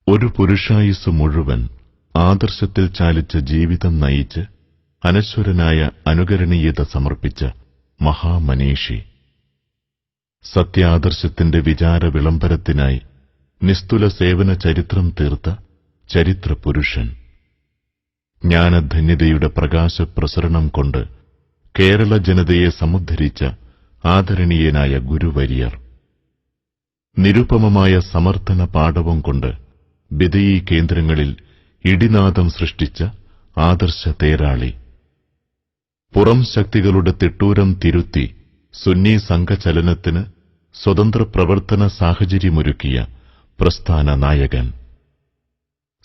ഒരു പുരുഷായുസ് മുഴുവൻ ആദർശത്തിൽ ചാലിച്ച ജീവിതം നയിച്ച് അനശ്വരനായ അനുകരണീയത സമർപ്പിച്ച മഹാമനീഷി, സത്യാദർശത്തിന്റെ വിചാര വിളംബരത്തിനായി നിസ്തുല സേവന ചരിത്രം തീർത്ത ചരിത്രപുരുഷൻ, ജ്ഞാനധന്യതയുടെ പ്രകാശപ്രസരണം കൊണ്ട് കേരള ജനതയെ സമുദ്ധരിച്ച ആദരണീയനായ ഗുരുവര്യർ, നിരുപമമായ സമർത്ഥന പാടവം കൊണ്ട് ബിദഈ കേന്ദ്രങ്ങളിൽ ഇടിനാദം സൃഷ്ടിച്ച ആദർശ തേരാളി, പുറം ശക്തികളുടെ തിട്ടൂരം തിരുത്തി സുന്നി സംഘചലനത്തിന് സ്വതന്ത്ര പ്രവർത്തന സാഹചര്യമൊരുക്കിയ പ്രസ്ഥാന നായകൻ,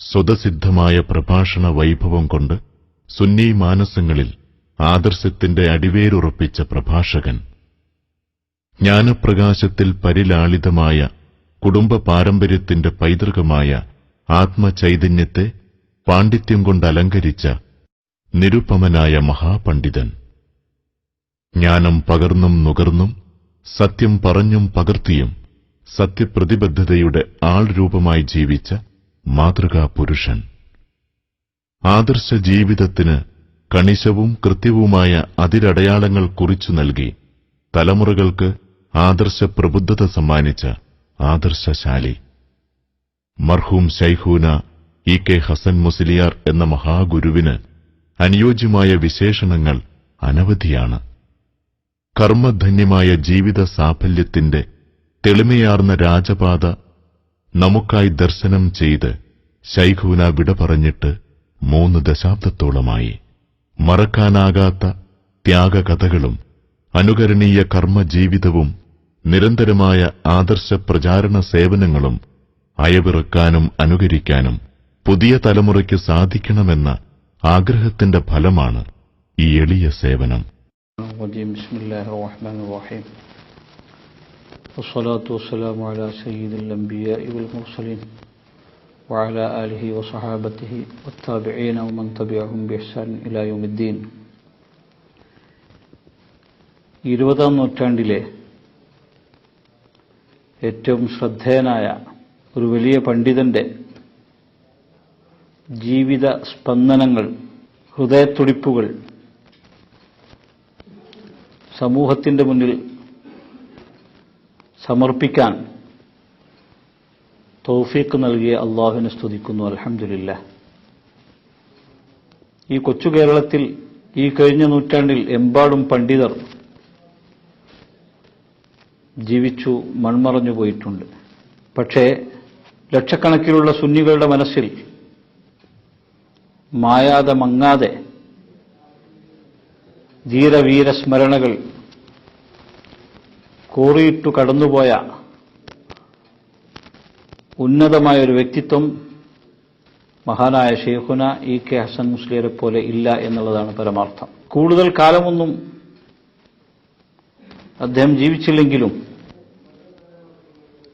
സ്വതസിദ്ധമായ പ്രഭാഷണ വൈഭവം കൊണ്ട് സുന്നി മാനസങ്ങളിൽ ആദർശത്തിന്റെ അടിവേരുറപ്പിച്ച പ്രഭാഷകൻ, ജ്ഞാനപ്രകാശത്തിൽ പരിലാളിതമായ കുടുംബ പാരമ്പര്യത്തിന്റെ പൈതൃകമായ ആത്മചൈതന്യത്തെ പാണ്ഡിത്യം കൊണ്ട് അലങ്കരിച്ച നിരുപമനായ മഹാപണ്ഡിതൻ, ജ്ഞാനം പകർന്നും നുകർന്നും സത്യം പറഞ്ഞും പകർത്തിയും സത്യപ്രതിബദ്ധതയുടെ ആൾരൂപമായി ജീവിച്ച മാതൃകാ പുരുഷൻ, ആദർശ ജീവിതത്തിന് കണിശവും കൃത്യവുമായ അതിരടയാളങ്ങൾ കുറിച്ചു നൽകി തലമുറകൾക്ക് ആദർശ പ്രബുദ്ധത സമ്മാനിച്ച ആദർശശാലി, മർഹൂം ശൈഖൂന ഇ കെ ഹസൻ മുസ്ലിയാർ എന്ന മഹാഗുരുവിന് അനുയോജ്യമായ വിശേഷണങ്ങൾ അനവധിയാണ്. കർമ്മധന്യമായ ജീവിത സാഫല്യത്തിന്റെ തെളിമയാർന്ന രാജപാത നമുക്കായി ദർശനം ചെയ്ത് ശൈഖൂന വിട പറഞ്ഞിട്ട് 3 ദശാബ്ദത്തോളമായി. മറക്കാനാകാത്ത ത്യാഗകഥകളും അനുകരണീയ കർമ്മജീവിതവും നിരന്തരമായ ആദർശ പ്രചാരണ സേവനങ്ങളും അയവിറക്കാനും അനുകരിക്കാനും പുതിയ തലമുറയ്ക്ക് സാധിക്കണമെന്ന ആഗ്രഹത്തിന്റെ ഫലമാണ് ഈ എളിയ സേവനം. വസ്സലാത്തു വസ്സലാമു അലാ സയ്യിദിൽ അംബിയാഇ വൽ മുർസലീൻ വഅലാ ആലിഹി വസഹാബത്തിഹി വത്താബിഈന വമൻ തബിഅഹും ബിഇഹ്സാൻ ഇലാ യൗമിദ്ദീൻ. 20ാം നൂറ്റാണ്ടിലെ ഏറ്റവും ശ്രദ്ധേയനായ ഒരു വലിയ പണ്ഡിതന്റെ ജീവിത സ്പന്ദനങ്ങൾ, ഹൃദയത്തുടിപ്പുകൾ സമൂഹത്തിന്റെ മുന്നിൽ സമർപ്പിക്കാൻ തൗഫീഖ് നൽകിയ അല്ലാഹുവിനെ സ്തുതിക്കുന്നു. അൽഹംദുലില്ലാഹ്. ഈ കൊച്ചു കേരളത്തിൽ ഈ കഴിഞ്ഞ നൂറ്റാണ്ടിൽ എമ്പാടും പണ്ഡിതർ ജീവിച്ചു മൺമറഞ്ഞു പോയിട്ടുണ്ട്. പക്ഷേ ലക്ഷക്കണക്കിലുള്ള സുന്നികളുടെ മനസ്സിൽ മായാതെ മങ്ങാതെ ധീരവീര സ്മരണകൾ കോറിയിട്ടു കടന്നുപോയ ഉന്നതമായ ഒരു വ്യക്തിത്വം മഹാനായ ശൈഖുന ഇ കെ ഹസൻ മുസ്ലിയാരെ പോലെ ഇല്ല എന്നുള്ളതാണ് പരമാർത്ഥം. കൂടുതൽ കാലമൊന്നും അദ്ദേഹം ജീവിച്ചില്ലെങ്കിലും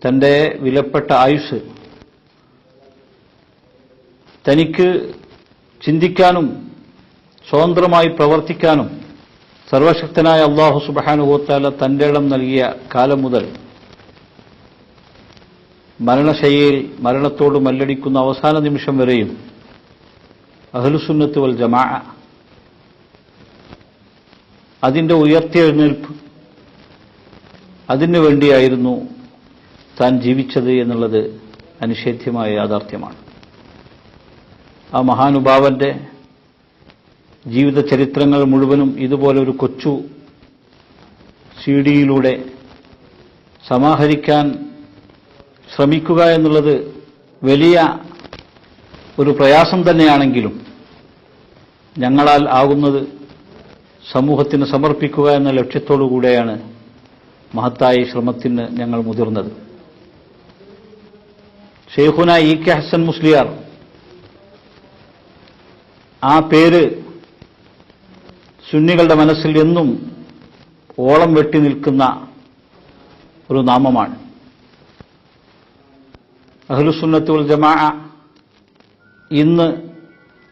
തന്റെ വിലപ്പെട്ട ആയുസ് തനിക്ക് ചിന്തിക്കാനും സ്വതന്ത്രമായി പ്രവർത്തിക്കാനും സർവശക്തനായ അല്ലാഹു സുബ്ഹാനഹു വ തആല തന്റെ ഇടം നൽകിയ കാലം മുതൽ മരണശയ്യയിൽ മരണത്തോട് മല്ലടിക്കുന്ന അവസാന നിമിഷം വരെയും അഹ്ലുസുന്നത്ത് വൽ ജമാഅ അതിന്റെ ഉയർത്തെഴുന്നേൽപ്പ് അതിനു വേണ്ടിയായിരുന്നു താൻ ജീവിച്ചത് എന്നുള്ളത് അനിഷേധ്യമായ യാഥാർത്ഥ്യമാണ്. ആ മഹാനുഭാവന്റെ ജീവിത ചരിത്രങ്ങൾ മുഴുവനും ഇതുപോലെ ഒരു കൊച്ചു സിഡിയിലൂടെ സമാഹരിക്കാൻ ശ്രമിക്കുക എന്നുള്ളത് വലിയ ഒരു പ്രയാസം തന്നെയാണെങ്കിലും ഞങ്ങളാൽ ആകുന്നത് സമൂഹത്തിന് സമർപ്പിക്കുക എന്ന ലക്ഷ്യത്തോടുകൂടെയാണ് മഹത്തായ ശ്രമത്തിന് ഞങ്ങൾ മുതിർന്നത്. ശൈഖുന ഇ കെ ഹസൻ മുസ്ലിയാർ, ആ പേര് സുന്നികളുടെ മനസ്സിൽ എന്നും ഓളം വെട്ടി നിൽക്കുന്ന ഒരു നാമമാണ്. അഹ്ലുസുന്നത്ത് വൽ ജമാഅ ഇന്ന്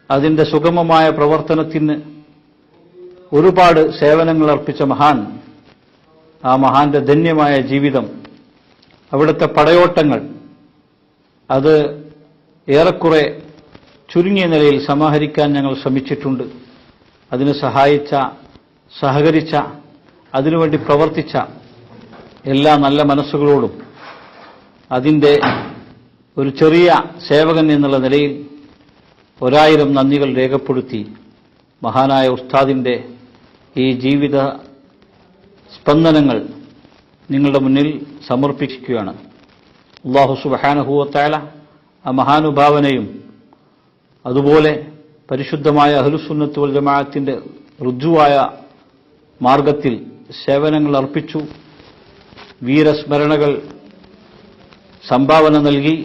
അതിന്റെ സുഗമമായ പ്രവർത്തനത്തിന് ഒരുപാട് സേവനങ്ങൾ അർപ്പിച്ച മഹാൻ, ആ മഹാന്റെ ധന്യമായ ജീവിതം, അവിടുത്തെ പടയോട്ടങ്ങൾ, അത് ഏറെക്കുറെ ചുരുങ്ങിയ നിലയിൽ സമാഹരിക്കാൻ ഞങ്ങൾ ശ്രമിച്ചിട്ടുണ്ട്. അതിന് സഹകരിച്ച അതിനുവേണ്ടി പ്രവർത്തിച്ച എല്ലാ നല്ല മനസ്സുകളോടും അതിന്റെ ഒരു ചെറിയ സേവകൻ എന്നുള്ള നിലയിൽ 1000 നന്ദികൾ രേഖപ്പെടുത്തി മഹാനായ ഉസ്താദിന്റെ ഈ ജീവിത സ്പന്ദനങ്ങൾ നിങ്ങളുടെ മുന്നിൽ സമർപ്പിക്കുകയാണ്. അല്ലാഹു സുബ്ഹാനഹു വ തആല ആ മഹാനുഭാവനെയും അതുപോലെ പരിശുദ്ധമായ അഹ്ലുസുന്നത്ത് വൽ ജമാഅത്തിന്റെ ഋജുവായ മാർഗത്തിൽ സേവനങ്ങൾ അർപ്പിച്ചു, വീരസ്മരണകൾ സംഭാവന നൽകി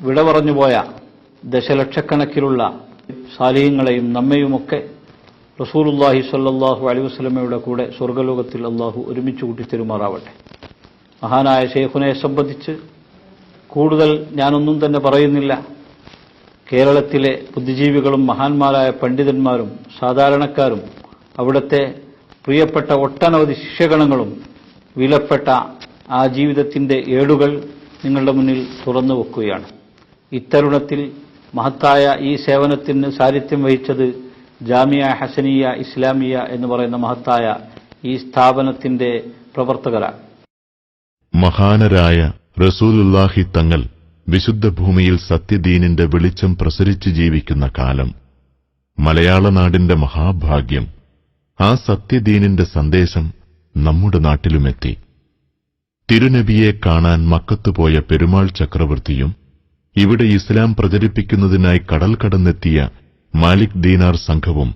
വിട പറഞ്ഞുപോയ ദശലക്ഷക്കണക്കിലുള്ള സാലിഹ്യങ്ങളെയും നമ്മയുമൊക്കെ റസൂലുള്ളാഹി സ്വല്ലല്ലാഹു അലൈഹി വസല്ലമയുടെ കൂടെ സ്വർഗ്ഗലോകത്തിൽ അല്ലാഹു ഒരുമിച്ച് കൂട്ടിത്തരുമാറാവട്ടെ. മഹാനായ ശൈഖുനയെ സംബന്ധിച്ച് കൂടുതൽ ഞാനൊന്നും തന്നെ പറയുന്നില്ല. കേരളത്തിലെ ബുദ്ധിജീവികളും മഹാന്മാരായ പണ്ഡിതന്മാരും സാധാരണക്കാരും അവിടുത്തെ പ്രിയപ്പെട്ട ഒട്ടനവധി ശിഷ്യഗണങ്ങളും വിലപ്പെട്ട ആ ജീവിതത്തിന്റെ ഏടുകൾ നിങ്ങളുടെ മുന്നിൽ തുറന്നു വെക്കുകയാണ്. ഇത്തരുണത്തിൽ മഹത്തായ ഈ സേവനത്തിന് സാരഥ്യം വഹിച്ചത് ജാമിയ ഹസനിയ ഇസ്ലാമിയ എന്ന് പറയുന്ന മഹത്തായ ഈ സ്ഥാപനത്തിന്റെ പ്രവർത്തകരാണ്. മഹാനരായ റസൂലുള്ളാഹി തങ്ങൾ വിശുദ്ധ ഭൂമിയിൽ സത്യദീനിന്റെ വെളിച്ചം പ്രസരിച്ചു ജീവിക്കുന്ന കാലം, മലയാള നാടിന്റെ മഹാഭാഗ്യം. ആ സത്യദീനിന്റെ സന്ദേശം നമ്മുടെ നാട്ടിലുമെത്തി. തിരുനബിയെ കാണാൻ മക്കത്ത് പോയ പെരുമാൾ ചക്രവർത്തിയും ഇവിടെ ഇസ്ലാം പ്രചരിപ്പിക്കുന്നതിനായി കടൽ കടന്നെത്തിയ മാലിക് ദീനാർ സംഘവും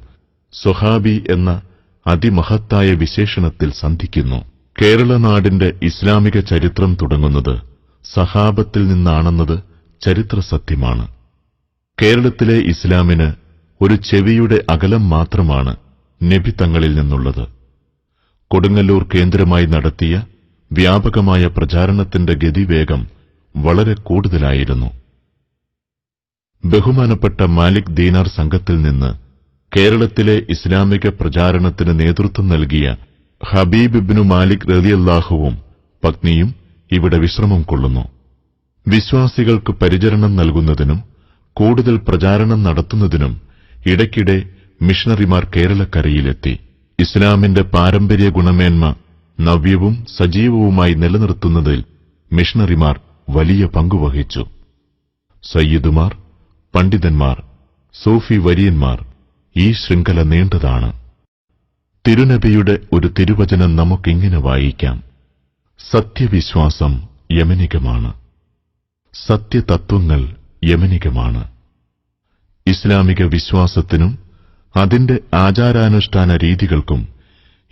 സ്വഹാബി എന്ന അതിമഹത്തായ വിശേഷണത്തിൽ സന്ധിക്കുന്നു. കേരളനാടിന്റെ ഇസ്ലാമിക ചരിത്രം തുടങ്ങുന്നത് സഹാബത്തിൽ നിന്നാണെന്നത് ചരിത്രസത്യമാണ്. കേരളത്തിലെ ഇസ്ലാമിന് ഒരു ചെവിയുടെ അകലം മാത്രമാണ് നബി തങ്ങളിൽ നിന്നുള്ളത്. കൊടുങ്ങല്ലൂർ കേന്ദ്രമായി നടത്തിയ വ്യാപകമായ പ്രചാരണത്തിന്റെ ഗതിവേഗം വളരെ കൂടുതലായിരുന്നു. ബഹുമാനപ്പെട്ട മാലിക് ദീനാർ സംഘത്തിൽ നിന്ന് കേരളത്തിലെ ഇസ്ലാമിക പ്രചാരണത്തിന് നേതൃത്വം നൽകിയ ഹബീബ് ഇബ്നു മാലിക് റളിയല്ലാഹുവും പത്നിയും ഇവിടെ വിശ്രമം കൊള്ളുന്നു. വിശ്വാസികൾക്ക് പരിചരണം നൽകുന്നതിനും കൂടുതൽ പ്രചാരണം നടത്തുന്നതിനും ഇടയ്ക്കിടെ മിഷണറിമാർ കേരളക്കരയിലെത്തി. ഇസ്ലാമിന്റെ പാരമ്പര്യ ഗുണമേന്മ നവ്യവും സജീവവുമായി നിലനിർത്തുന്നതിൽ മിഷണറിമാർ വലിയ പങ്കുവഹിച്ചു. സയ്യിദുമാർ, പണ്ഡിതന്മാർ, സൂഫി വര്യന്മാർ, ഈ ശൃംഖല നീണ്ടതാണ്. തിരുനബിയുടെ ഒരു തിരുവചനം നമുക്കിങ്ങനെ വായിക്കാം: സത്യവിശ്വാസം യമനികമാണ്, സത്യതത്വങ്ങൾ യമനികമാണ്. ഇസ്ലാമിക വിശ്വാസത്തിനും അതിന്റെ ആചാരാനുഷ്ഠാന രീതികൾക്കും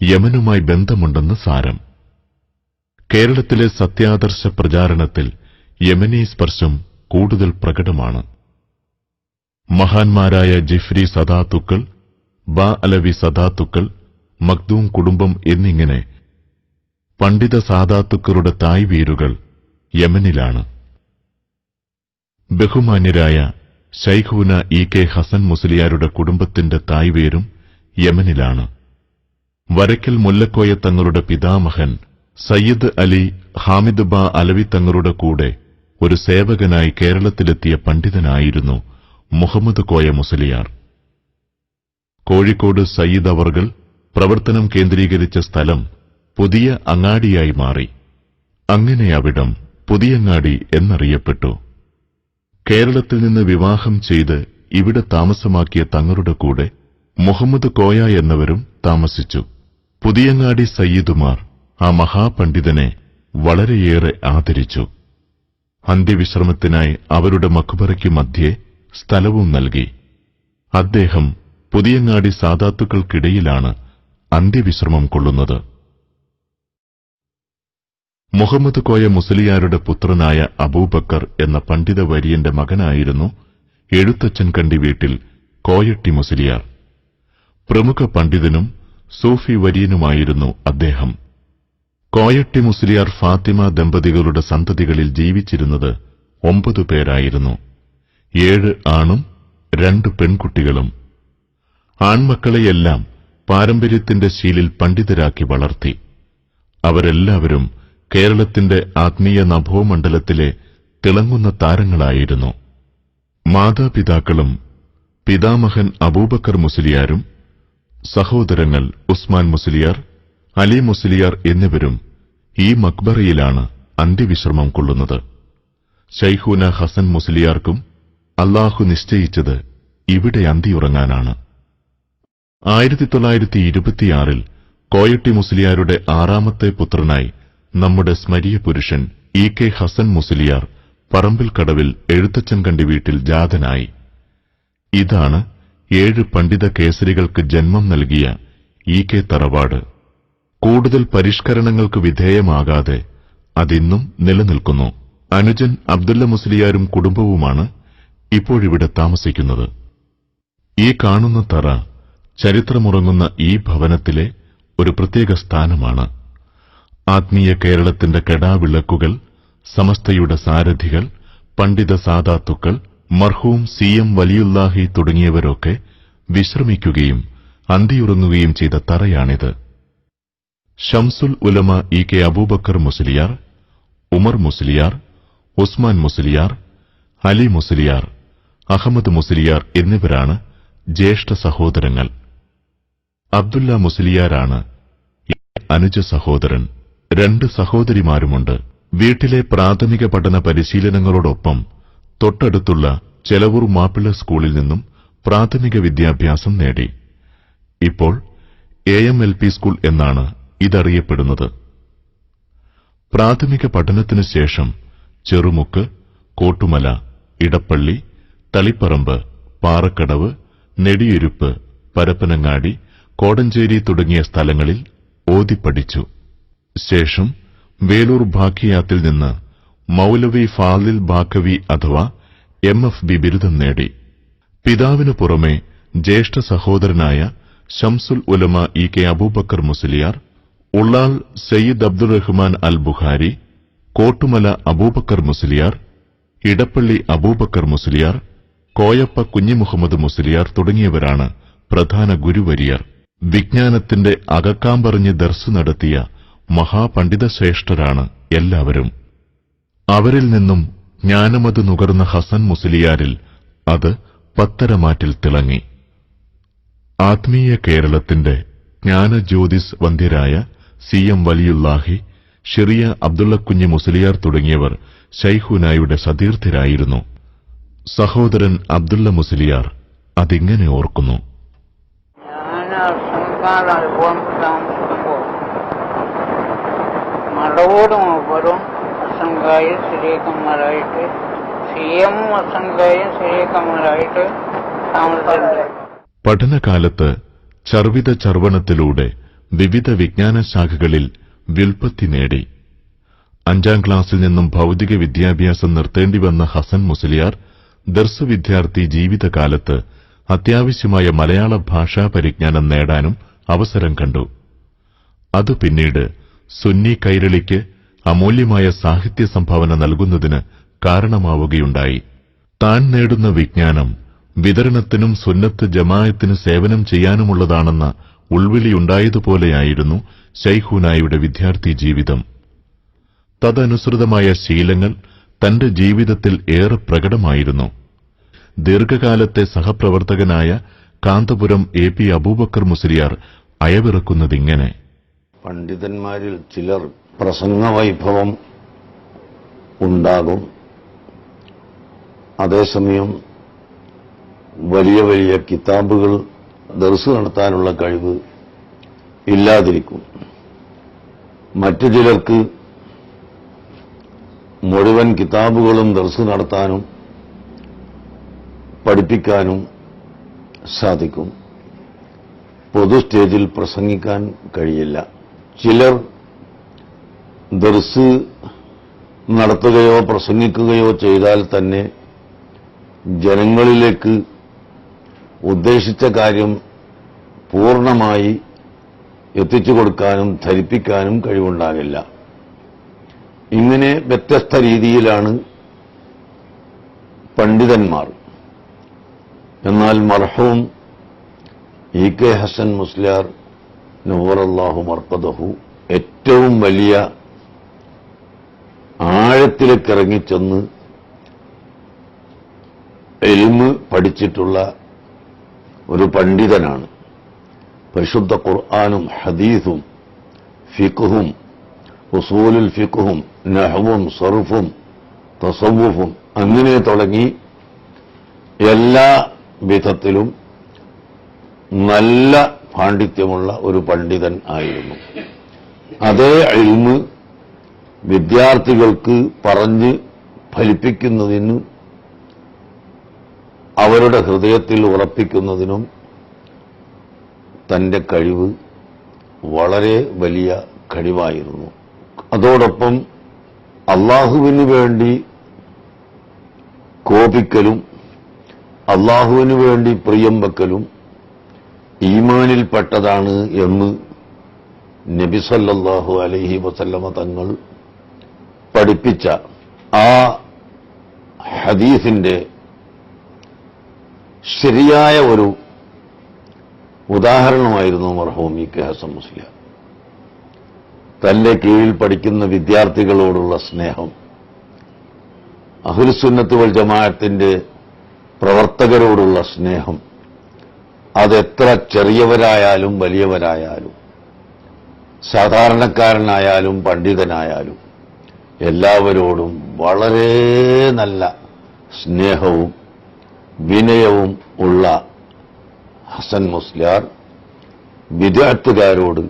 യമനുമായി ബന്ധമുണ്ടെന്ന് സാരം. കേരളത്തിലെ സത്യാദർശ പ്രചാരണത്തിൽ യമനി സ്പർശം കൂടുതൽ പ്രകടമാണ്. മഹാന്മാരായ ജിഫ്രി സദാത്തുക്കൾ, ബാ അലവി സദാത്തുക്കൾ, മഖ്ദൂം കുടുംബം എന്നിങ്ങനെ പണ്ഡിത സാദാത്തുക്കളുടെ തായ്വേരുകൾ യമനിലാണ്. ബഹുമാന്യരായ ശൈഖുന ഇ കെ ഹസൻ മുസ്ലിയാരുടെ കുടുംബത്തിന്റെ തായ്വേരും യമനിലാണ്. വരക്കൽ മുല്ലക്കോയ തങ്ങളുടെ പിതാമഹൻ സയ്യിദ് അലി ഹാമിദ് ബാ അലവി തങ്ങളുടെ കൂടെ ഒരു സേവകനായി കേരളത്തിലെത്തിയ പണ്ഡിതനായിരുന്നു മുഹമ്മദ് കോയ മുസ്ലിയാർ. കോഴിക്കോട് സയ്യിദ് അവർകൾ പ്രവർത്തനം കേന്ദ്രീകരിച്ച സ്ഥലം പുതിയ അങ്ങാടിയായി മാറി. അങ്ങനെ അവിടം പുതിയങ്ങാടി എന്നറിയപ്പെട്ടു. കേരളത്തിൽ നിന്ന് വിവാഹം ചെയ്ത് ഇവിടെ താമസമാക്കിയ തങ്ങളുടെ കൂടെ മുഹമ്മദ് കോയ എന്നവരും താമസിച്ചു. പുതിയങ്ങാടി സയ്യിദുമാർ ആ മഹാപണ്ഡിതനെ വളരെയേറെ ആദരിച്ചു. അന്ത്യവിശ്രമത്തിനായി അവരുടെ മഖ്ബറയ്ക്ക് മധ്യേ സ്ഥലവും നൽകി. അദ്ദേഹം പുതിയങ്ങാടി സാദാത്തുക്കൾക്കിടയിലാണ് അന്ത്യവിശ്രമം കൊള്ളുന്നത്. മുഹമ്മദ് കോയ മുസ്ലിയാരുടെ പുത്രനായ അബൂബക്കർ എന്ന പണ്ഡിത വര്യന്റെ മകനായിരുന്നു എഴുത്തച്ഛൻ കണ്ടി വീട്ടിൽ കോയട്ടി മുസ്ലിയാർ. പ്രമുഖ പണ്ഡിതനും സൂഫി വര്യനുമായിരുന്നു അദ്ദേഹം. കോയട്ടി മുസ്ലിയാർ ഫാത്തിമ ദമ്പതികളുടെ സന്തതികളിൽ ജീവിച്ചിരുന്നത് 9 പേരായിരുന്നു. 7 ആണും 2 പെൺകുട്ടികളും. ആൺമക്കളെയെല്ലാം പാരമ്പര്യത്തിന്റെ ശീലിൽ പണ്ഡിതരാക്കി വളർത്തി. അവരെല്ലാവരും കേരളത്തിന്റെ ആത്മീയ നഭോമണ്ഡലത്തിലെ തിളങ്ങുന്ന താരങ്ങളായിരുന്നു. മാതാപിതാക്കളും പിതാമഹൻ അബൂബക്കർ മുസ്ലിയാരും സഹോദരങ്ങൾ ഉസ്മാൻ മുസ്ലിയാർ, അലി മുസ്ലിയാർ എന്നിവരും ഈ മക്ബറയിലാണ് അന്ത്യവിശ്രമം കൊള്ളുന്നത്. ശൈഖൂന ഹസൻ മുസ്ലിയാർക്കും അല്ലാഹു നിശ്ചയിച്ചത് ഇവിടെ അന്തിയുറങ്ങാനാണ്. 1926 കോയട്ടി മുസ്ലിയാരുടെ 6ാമത്തെ പുത്രനായി നമ്മുടെ സ്മരീയ പുരുഷൻ EK ഹസൻ മുസ്ലിയാർ പറമ്പിൽക്കടവിൽ എഴുത്തച്ഛൻകണ്ടി വീട്ടിൽ ജാതനായി. ഇതാണ് 7 പണ്ഡിത കേസരികൾക്ക് ജന്മം നൽകിയ EK തറവാട്. കൂടുതൽ പരിഷ്കരണങ്ങൾക്ക് വിധേയമാകാതെ അതിന്നും നിലനിൽക്കുന്നു. അനുജൻ അബ്ദുല്ല മുസ്ലിയാരും കുടുംബവുമാണ് ഇപ്പോഴിവിടെ താമസിക്കുന്നത്. ഈ കാണുന്ന തറ ചരിത്രമുറങ്ങുന്ന ഈ ഭവനത്തിലെ ഒരു പ്രത്യേക സ്ഥാനമാണ്. ആത്മീയ കേരളത്തിന്റെ കെടാവിളക്കുകൾ, സമസ്തയുടെ സാരഥികൾ, പണ്ഡിത സാദാത്തുക്കൾ, മർഹൂം CM വലിയുല്ലാഹി തുടങ്ങിയവരൊക്കെ വിശ്രമിക്കുകയും അന്തിയുറങ്ങുകയും ചെയ്ത തറയാണിത്. ഷംസുൽ ഉലമ EK അബൂബക്കർ മുസ്ലിയാർ, ഉമർ മുസ്ലിയാർ, ഉസ്മാൻ മുസ്ലിയാർ, അലി മുസ്ലിയാർ, അഹമ്മദ് മുസ്ലിയാർ എന്നിവരാണ് ജ്യേഷ്ഠ സഹോദരങ്ങൾ. അബ്ദുല്ല മുസ്ലിയാരാണ് അനുജ സഹോദരൻ. 2 സഹോദരിമാരുമുണ്ട്. വീട്ടിലെ പ്രാഥമിക പഠന പരിശീലനങ്ങളോടൊപ്പം തൊട്ടടുത്തുള്ള ചെലവൂർ മാപ്പിള സ്കൂളിൽ നിന്നും പ്രാഥമിക വിദ്യാഭ്യാസം നേടി. ഇപ്പോൾ AMLP സ്കൂൾ എന്നാണ് ഇതറിയപ്പെടുന്നത്. പ്രാഥമിക പഠനത്തിനു ശേഷം ചെറുമുക്ക്, കോട്ടുമല, ഇടപ്പള്ളി, തളിപ്പറമ്പ്, പാറക്കടവ്, നെടിയിരുപ്പ്, പരപ്പനങ്ങാടി, കോടഞ്ചേരി തുടങ്ങിയ സ്ഥലങ്ങളിൽ ഓതിപ്പഠിച്ചു. ശേഷം വേലൂർ ബാഖിയാത്തിൽ നിന്ന് മൗലവി ഫാളിൽ ബാക്കവി അഥവാ MFB ബിരുദം നേടി. പിതാവിനു പുറമെ ജ്യേഷ്ഠ സഹോദരനായ ഷംസുൽ ഉലമ EK അബൂബക്കർ മുസ്ലിയാർ, ഉള്ളാൾ സയ്യിദ് അബ്ദുറഹ്മാൻ അൽ ബുഖാരി, കോട്ടുമല അബൂബക്കർ മുസ്ലിയാർ, ഇടപ്പള്ളി അബൂബക്കർ മുസ്ലിയാർ, കോയപ്പ കുഞ്ഞിമുഹമ്മദ് മുസ്ലിയാർ തുടങ്ങിയവരാണ് പ്രധാന ഗുരുവര്യർ. വിജ്ഞാനത്തിന്റെ അകക്കാമ്പറിഞ്ഞ് ദർസ് നടത്തിയ മഹാപണ്ഡിതശ്രേഷ്ഠരാണ് എല്ലാവരും. അവരിൽ നിന്നും ജ്ഞാനമത് നുകർന്ന ഹസൻ മുസ്ലിയാരിൽ അത് പത്തരമാറ്റിൽ തിളങ്ങി. ആത്മീയ കേരളത്തിന്റെ ജ്ഞാനജ്യോതിസ് വന്ദ്യരായ CM വലിയുല്ലാഹി, ഷിറിയ അബ്ദുള്ളക്കുഞ്ഞി മുസ്ലിയാർ തുടങ്ങിയവർ ശൈഖുനായുടെ സതീർത്ഥരായിരുന്നു. സഹോദരൻ അബ്ദുള്ള മുസ്ലിയാർ അതിങ്ങനെ ഓർക്കുന്നു. മടവൂരും ഒവ്വരും അസംഖായും ശരീക്കന്മാരായിട്ട് CM അസംഖായും ശരീക്കന്മാരായിട്ട് താമസിച്ചിട്ടുണ്ട്. പഠനകാലത്ത് ചർവിത ചർവണത്തിലൂടെ വിവിധ വിജ്ഞാനശാഖകളിൽ വ്യുൽപ്പത്തി നേടി. 5ാം ക്ലാസ്സിൽ നിന്നും ഭൌതിക വിദ്യാഭ്യാസം നിർത്തേണ്ടിവന്ന ഹസൻ മുസ്ലിയാർ ദർസ് വിദ്യാർത്ഥി ജീവിതകാലത്ത് അത്യാവശ്യമായ മലയാള ഭാഷാ പരിജ്ഞാനം നേടാനും അവസരം കണ്ടു. അത് പിന്നീട് സുന്നി കൈരളിക്ക് അമൂല്യമായ സാഹിത്യ സംഭാവന നൽകുന്നതിന് കാരണമാവുകയുണ്ടായി. താൻ നേടുന്ന വിജ്ഞാനം വിതരണത്തിനും സുന്നത്ത് ജമാഅത്തിന് സേവനം ചെയ്യാനുമുള്ളതാണെന്ന ഉൾവിളിയുണ്ടായതുപോലെയായിരുന്നു ശൈഖുനായുടെ വിദ്യാർത്ഥി ജീവിതം. തദനുസൃതമായ ശീലങ്ങൾ തന്റെ ജീവിതത്തിൽ ഏറെ പ്രകടമായിരുന്നു. ദീർഘകാലത്തെ സഹപ്രവർത്തകനായ കാന്തപുരം AP അബൂബക്കർ മുസ്ലിയാർ അയവിറക്കുന്നതിങ്ങനെ: പണ്ഡിതന്മാരിൽ ചിലർ പ്രസംഗവൈഭവം ഉണ്ടാകും, അതേസമയം വലിയ വലിയ കിതാബുകൾ ദർസ് നടത്താനുള്ള കഴിവ് ഇല്ലാതിരിക്കും. മറ്റു ചിലർക്ക് മുഴുവൻ കിതാബുകളും ദർസ് നടത്താനും പഠിപ്പിക്കാനും സാധിക്കും. പൊതു സ്റ്റേജിൽ പ്രസംഗിക്കാൻ കഴിയില്ല. ചിലർ ദർസ് നടത്തുകയോ പ്രസംഗിക്കുകയോ ചെയ്താൽ തന്നെ ജനങ്ങളിലേക്ക് ഉദ്ദേശിച്ച കാര്യം പൂർണ്ണമായി എത്തിച്ചു കൊടുക്കാനും ധരിപ്പിക്കാനും കഴിവുണ്ടാകില്ല. ഇങ്ങനെ വ്യത്യസ്ത രീതിയിലാണ് പണ്ഡിതന്മാർ. എന്നാൽ മർഹൂം EK ഹസൻ മുസ്ലിയാർ നവ്വറല്ലാഹു മർഖദഹു ഏറ്റവും വലിയ ആഴത്തിലേക്ക് ഇറങ്ങിച്ചെന്ന് പഠിച്ചിട്ടുള്ള ഒരു പണ്ഡിതനാണ്. പരിശുദ്ധ ഖുർആനും ഹദീസും ഫിഖ്ഹും ഉസൂലുൽ ഫിഖ്ഹും നഹ്വും സർഫും തസവ്വുഫും അങ്ങനെ തുടങ്ങി എല്ലാ വിധത്തിലും നല്ല പാണ്ഡിത്യമുള്ള ഒരു പണ്ഡിതൻ ആയിരുന്നു. അതേ ഇൽമ് വിദ്യാർത്ഥികൾക്ക് പറഞ്ഞ് ഫലിപ്പിക്കുന്നതിനും അവരുടെ ഹൃദയത്തിൽ ഉറപ്പിക്കുന്നതിനും തന്റെ കഴിവ് വളരെ വലിയ കഴിവായിരുന്നു. അതോടൊപ്പം അള്ളാഹുവിനു വേണ്ടി കോപിക്കലും അള്ളാഹുവിനു വേണ്ടി പ്രിയം വെക്കലും ഈമാനിൽപ്പെട്ടതാണ് എന്ന് നബി സല്ലല്ലാഹു അലൈഹി വസല്ലമ തങ്ങൾ പഠിപ്പിച്ച ആ ഹദീസിന്റെ ശരിയായ ഒരു ഉദാഹരണമായിരുന്നു മർഹൂം ഇ കെ ഹസൻ മുസ്ലിയാർ. തന്റെ കീഴിൽ പഠിക്കുന്ന വിദ്യാർത്ഥികളോടുള്ള സ്നേഹം, അഹ്ലുസുന്നത്ത് വൽ ജമാഅത്തിന്റെ പ്രവർത്തകരോടുള്ള സ്നേഹം, അതെത്ര ചെറിയവരായാലും വലിയവരായാലും സാധാരണക്കാരനായാലും പണ്ഡിതനായാലും എല്ലാവരോടും വളരെ നല്ല സ്നേഹവും വിനയവും ഉള്ള ഹസൻ മുസ്ലിയാർ ബിദ്അത്തുകാരോട്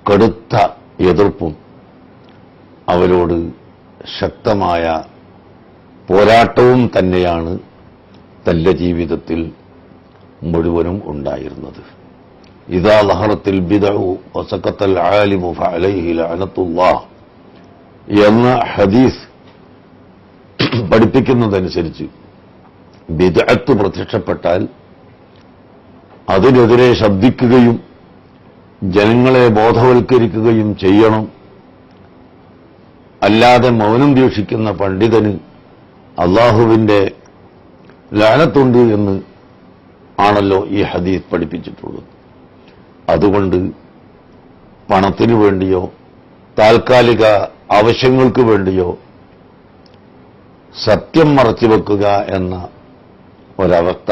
കടുത്ത എതിർപ്പും അവരോട് ശക്തമായ പോരാട്ടവും തന്നെയാണ് തന്റെ ജീവിതത്തിൽ മുഴുവനും ഉണ്ടായിരുന്നത്. ഇദാ ലഹറത്തിൽ ബിദ്അഉ വസഖത്തൽ ആലിമു ഫഅലൈഹി ലഅനത്തുല്ലാഹ് എന്ന ഹദീസ് പഠിപ്പിക്കുന്നതനുസരിച്ച് ബിദ്അത്ത് പ്രത്യക്ഷപ്പെട്ടാൽ അതിനെതിരെ ശബ്ദിക്കുകയും ജനങ്ങളെ ബോധവൽക്കരിക്കുകയും ചെയ്യണം. അല്ലാതെ മൗനം ദീക്ഷിക്കുന്ന പണ്ഡിതന് അള്ളാഹുവിന്റെ ലഅനത്തുണ്ട് എന്ന് ആണല്ലോ ഈ ഹദീസ് പഠിപ്പിച്ചിട്ടുള്ളത്. അതുകൊണ്ട് പണത്തിനു വേണ്ടിയോ താൽക്കാലിക ആവശ്യങ്ങൾക്ക് വേണ്ടിയോ സത്യം മറച്ചുവെക്കുക എന്ന ഒരവസ്ഥ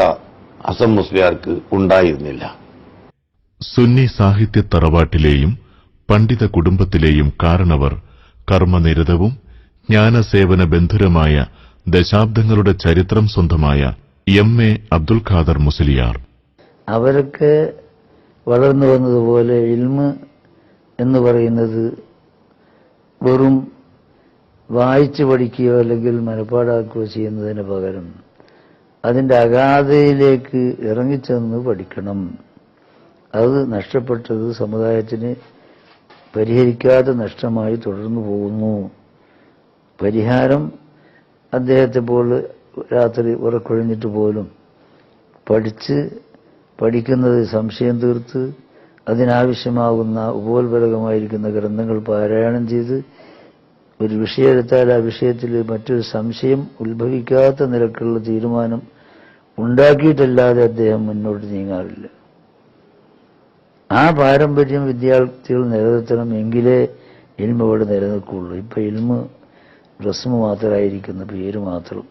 ഹസൻ മുസ്ലിയാർക്ക് ഉണ്ടായിരുന്നില്ല. സുന്നി സാഹിത്യ തറവാട്ടിലെയും പണ്ഡിത കുടുംബത്തിലെയും കാരണവർ കർമ്മനിരതവും ജ്ഞാനസേവന ബന്ധുരമായ ദശാബ്ദങ്ങളുടെ ചരിത്രം സ്വന്തമായ എം.എ. അബ്ദുൽ ഖാദർ മുസ്ലിയാർ. അവരൊക്കെ വളർന്നു വന്നതുപോലെ ഇൽമ് എന്ന് പറയുന്നത് വെറും വായിച്ചു പഠിക്കുകയോ അല്ലെങ്കിൽ മനപ്പാടാക്കുകയോ ചെയ്യുന്നതിന് പകരം അതിന്റെ അഗാധതയിലേക്ക് ഇറങ്ങിച്ചെന്ന് പഠിക്കണം. അത് നഷ്ടപ്പെട്ടത് സമുദായത്തിന് പരിഹരിക്കാതെ നഷ്ടമായി തുടർന്നു പോകുന്നു. പരിഹാരം അദ്ദേഹത്തെ പോലെ രാത്രി ഉറക്കൊഴിഞ്ഞിട്ട് പോലും പഠിക്കുന്നത് സംശയം തീർത്ത് അതിനാവശ്യമാകുന്ന ഉപോത്ബലകമായിരിക്കുന്ന ഗ്രന്ഥങ്ങൾ പാരായണം ചെയ്ത് ഒരു വിഷയം എടുത്താൽ ആ വിഷയത്തിൽ മറ്റൊരു സംശയം ഉത്ഭവിക്കാത്ത നിലക്കുള്ള തീരുമാനം ഉണ്ടാക്കിയിട്ടല്ലാതെ അദ്ദേഹം മുന്നോട്ട് നീങ്ങാറില്ല. ആ പാരമ്പര്യം വിദ്യാർത്ഥികൾ നിലനിർത്തണം, എങ്കിലേ ഇൽമ ഇവിടെ നിലനിൽക്കുള്ളൂ. ഇപ്പൊ ഇൽമ റസ്മ മാത്രമായിരിക്കുന്ന പേര് മാത്രം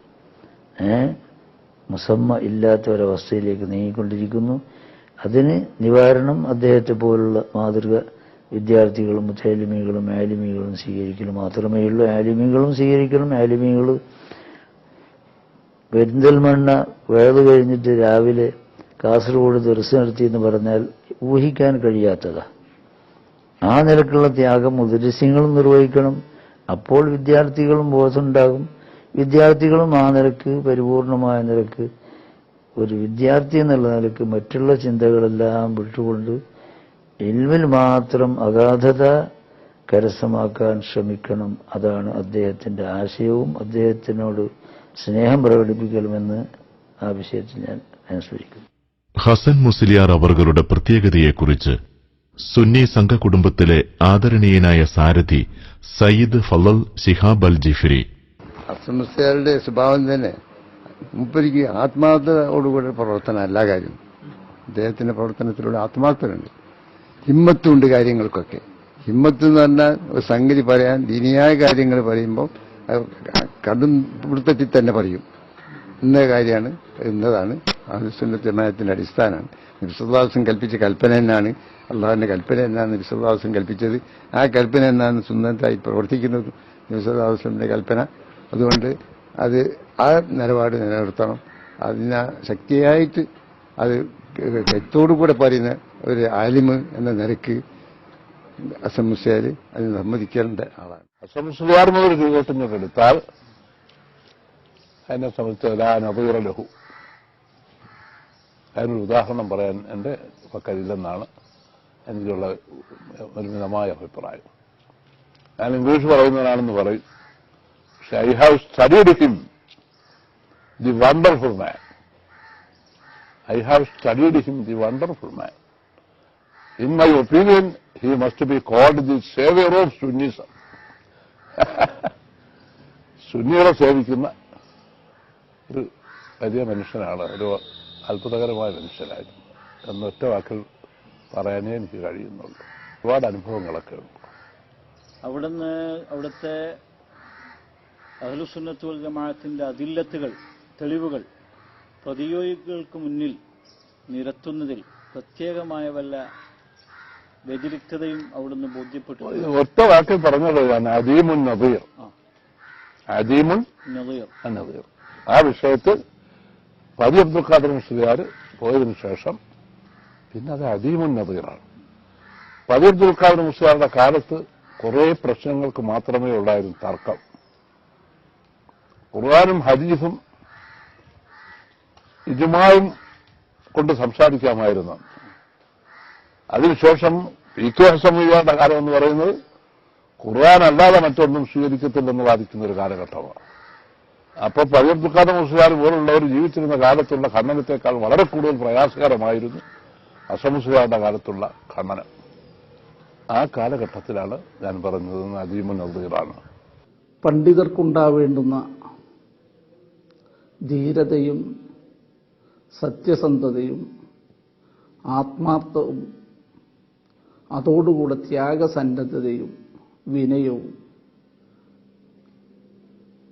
മുസമ്മ ഇല്ലാത്ത ഒരവസ്ഥയിലേക്ക് നീങ്ങിക്കൊണ്ടിരിക്കുന്നു. അതിന് നിവാരണം അദ്ദേഹത്തെ പോലുള്ള മാതൃക വിദ്യാർത്ഥികളും മുത്തഅല്ലിമീങ്ങളും ആലിമീകളും സ്വീകരിക്കലും മാത്രമേ ഉള്ളൂ. ആലിമീകളും സ്വീകരിക്കണം. ആലിമീകൾ പെരിന്തൽമണ്ണ വേള് കഴിഞ്ഞിട്ട് രാവിലെ കാസർഗോഡ് ദർസ് നടത്തി എന്ന് പറഞ്ഞാൽ ഊഹിക്കാൻ കഴിയാത്തതാ. ആ നിലക്കുള്ള ത്യാഗം മുദരിസ്യങ്ങളും നിർവഹിക്കണം. അപ്പോൾ വിദ്യാർത്ഥികളും ബോധമുണ്ടാകും. വിദ്യാർത്ഥികളും ആ നിലക്ക് പരിപൂർണമായ നിലക്ക് ഒരു വിദ്യാർത്ഥി എന്നുള്ള നിലക്ക് മറ്റുള്ള ചിന്തകളെല്ലാം വിട്ടുകൊണ്ട് ഇൽമിൽ മാത്രം അഗാധത കരസ്ഥമാക്കാൻ ശ്രമിക്കണം. അതാണ് അദ്ദേഹത്തിന്റെ ആശയവും അദ്ദേഹത്തിനോട് സ്നേഹം പ്രകടിപ്പിക്കലുമെന്ന് ആ വിഷയത്തിൽ ഞാൻ അനുസ്മരിക്കുന്നു. ഹസൻ മുസ്ലിയാർ അവர்களுടെ പ്രത്യേകതയെക്കുറിച്ച് സുന്നി സംഘകുടുംബത്തിലെ ആദരണീയനായ സാരഥി സയ്യിദ് ഫളൽ ശിഹാബ് അൽ ജിഫ്രി. ഹസൻ മുസ്ലിയാരുടെ സ്വഭാവം തന്നെ മുപ്പരിക്ക് ആത്മാർത്ഥതയോടുകൂടെ പ്രവർത്തനം എല്ലാ കാര്യവും. അദ്ദേഹത്തിന്റെ പ്രവർത്തനത്തിലൂടെ ആത്മാർത്ഥതയുണ്ട്, ഹിമ്മത്തുണ്ട് കാര്യങ്ങൾക്കൊക്കെ. ഹിമ്മത്ത് എന്ന് പറഞ്ഞാൽ ഒരു സംഗതി പറയാൻ ദീനിയായ കാര്യങ്ങൾ പറയുമ്പോൾ കടും പിടുത്തത്തിൽ തന്നെ പറയും. ഇന്ന കാര്യമാണ് എന്നതാണ് അഹ്ലുസുന്നത്ത് ജമാഅത്തിന്റെ അടിസ്ഥാനമാണ്. നബി സല്ലല്ലാഹു അലൈഹി വസല്ലം കൽപ്പിച്ച കൽപ്പന എന്നാണ്, അള്ളാഹുവിന്റെ കൽപ്പന എന്നാണ് നബി സല്ലല്ലാഹു അലൈഹി വസല്ലം കൽപ്പിച്ചത്. ആ കൽപ്പന എന്നാണ് സുന്നത്തായി പ്രവർത്തിക്കുന്നത് നബി സല്ലല്ലാഹു അലൈഹി വസല്ലമിന്റെ കൽപ്പന. അതുകൊണ്ട് അത് ആ നിലപാട് നിലനിർത്തണം. അതിന് ശക്തിയായിട്ട് അത് കരുത്തോടുകൂടെ പറയുന്ന ഒരു ആലിമ് എന്ന നിലയ്ക്ക് ഹസൻ മുസ്ലിയാർ അതിന് സമ്മതിക്കേണ്ട ആളാണ്. ഹസൻ മുസ്ലിയാർ മുതൽ രൂപത്തിനൊക്കെ എടുത്താൽ അതിനെ സംബന്ധിച്ച് നദീറ ലഹു, അതിനൊരു ഉദാഹരണം പറയാൻ എൻ്റെ പക്കലില്ലെന്നാണ് എനിക്കുള്ള പരിമിതമായ അഭിപ്രായം. ഞാൻ ഇംഗ്ലീഷ് പറയുന്നവനാണെന്ന് പറയും, പക്ഷെ I have studied him, the wonderful man. I have studied him, the wonderful man. In my opinion, he must be called the savior of Sunnism. സുന്നികളെ സേവിക്കുന്ന ഒരു വലിയ മനുഷ്യനാണ്, ഒരു അത്ഭുതകരമായ മനുഷ്യനായിരുന്നു എന്നൊറ്റ വാക്കിൽ പറയാനേ എനിക്ക് കഴിയുന്നുള്ളൂ. ഒരുപാട് അനുഭവങ്ങളൊക്കെ ഉണ്ട്. അവിടുത്തെ അഹ്ലുസുന്നത്ത് വൽ ജമാഅത്തിന്റെ അദില്ലത്തുകൾ, തെളിവുകൾ പ്രതിയോഗികൾക്ക് മുന്നിൽ നിരത്തുന്നതിൽ പ്രത്യേകമായ വല്ല വ്യതിരിക്തതയും അവിടുന്ന് ബോധ്യപ്പെട്ടു. ഒറ്റ വാക്കിൽ പറഞ്ഞത് ഞാൻ അദീമുൻ നദീർ, അദീമുൻ നദീർ. ആ വിഷയത്തിൽ ഫാദി അബ്ദുൽ ഖാദർ മുസ്ലിയാർ പോയതിനു ശേഷം പിന്നെ അത് അദീമുൻ നദീറാണ്. ഫാദി അബ്ദുൽ ഖാദർ മുസ്ലിയാരുടെ കാലത്ത് കുറെ പ്രശ്നങ്ങൾക്ക് മാത്രമേ ഉള്ളായിരുന്നു തർക്കം. ഖുർആനും ഹദീസും ഇജ്മായും കൊണ്ട് സംസാരിക്കാമായിരുന്നു. അതിനുശേഷം പി കെ ഹസൻ മുസ്ലിയാരുടെ കാലം എന്ന് പറയുന്നത് ഖുർആൻ അല്ലാതെ മറ്റൊന്നും സ്വീകരിക്കത്തില്ലെന്ന് വാദിക്കുന്ന ഒരു കാലഘട്ടമാണ്. അപ്പോൾ ഫാദി അബ്ദുൽ ഖാദർ മുസ്ലിയാർ പോലുള്ളവർ ജീവിച്ചിരുന്ന കാലത്തുള്ള ഖണ്ഡനത്തെക്കാൾ വളരെ കൂടുതൽ പ്രയാസകരമായിരുന്നു ഹസൻ മുസ്ലിയാരുടെ കാലത്തുള്ള ഖണ്ഡനം. ആ കാലഘട്ടത്തിലാണ് ഞാൻ പറഞ്ഞത് അദീമുൻ നദീറാണ്. പണ്ഡിതർക്കുണ്ടാവേണ്ടുന്ന ധീരതയും സത്യസന്ധതയും ആത്മാർത്ഥവും അതോടുകൂടെ ത്യാഗസന്നദ്ധതയും വിനയവും